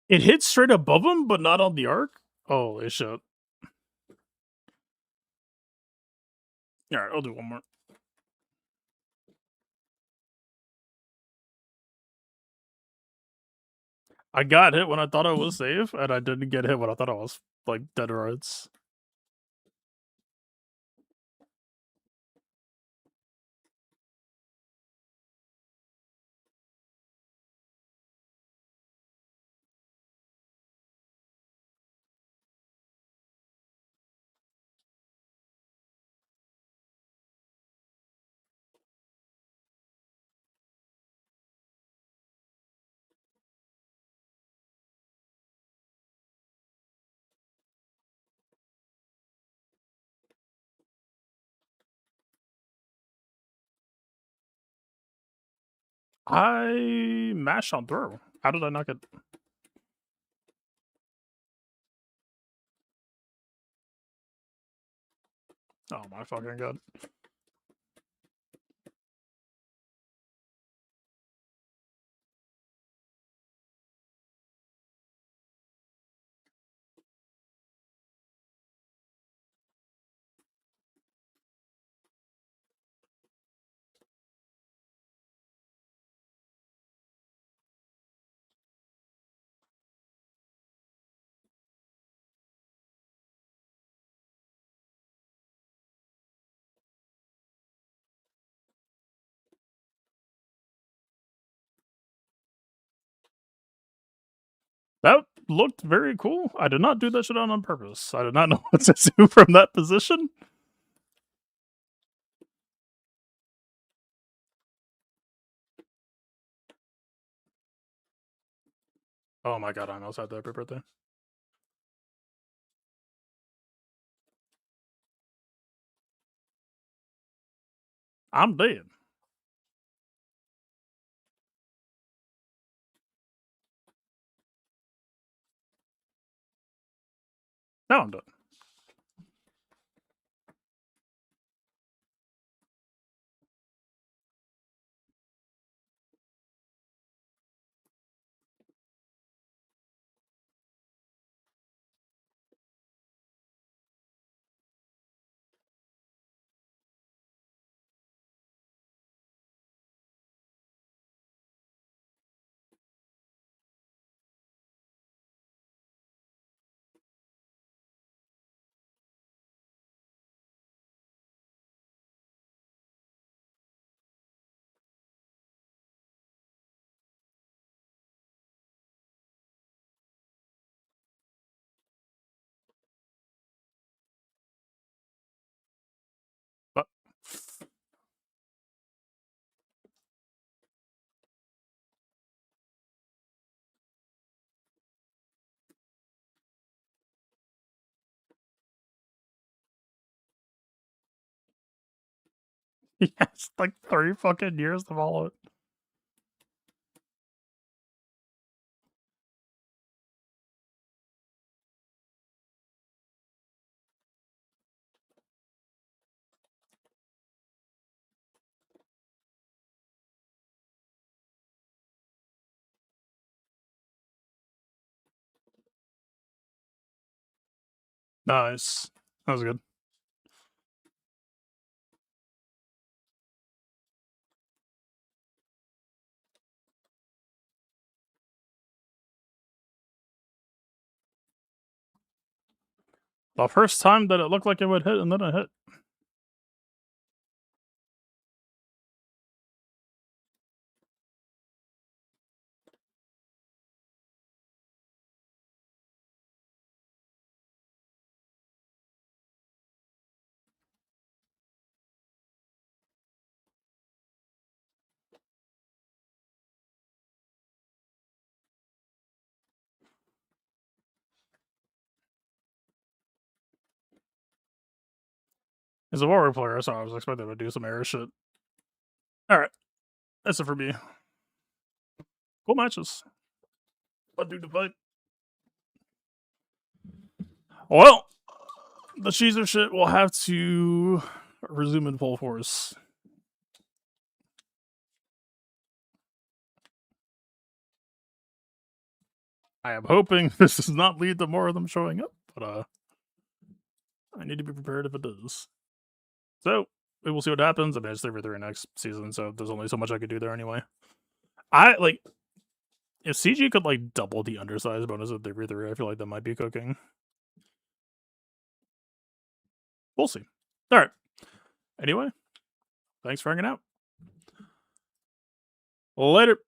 It hits straight above him, but not on the arc? Holy shit. Alright, I'll do one more. I got hit when I thought I was safe, and I didn't get hit when I thought I was, like, dead rights. I mashed on throw. How did I not get... Oh my fucking god. That looked very cool. I did not do that shit on purpose. I did not know what to do from that position. Oh my god, I almost had that happy birthday. I'm dead. Now I'm done. But he has like 3 fucking years to follow it. Nice. That was good. The first time that it looked like it would hit, and then it hit. He's a warrior player, so I was expecting him to do some air shit. Alright. That's it for me. Cool matches. Fun dude to fight. Well, the Cheezer shit will have to resume in full force. I am hoping this does not lead to more of them showing up, but I need to be prepared if it does. So we will see what happens. I mean, it's 3v3 next season, so there's only so much I could do there anyway. I like if CG could like double the undersize bonus of 3v3, I feel like that might be cooking. We'll see. All right. Anyway, thanks for hanging out. Later.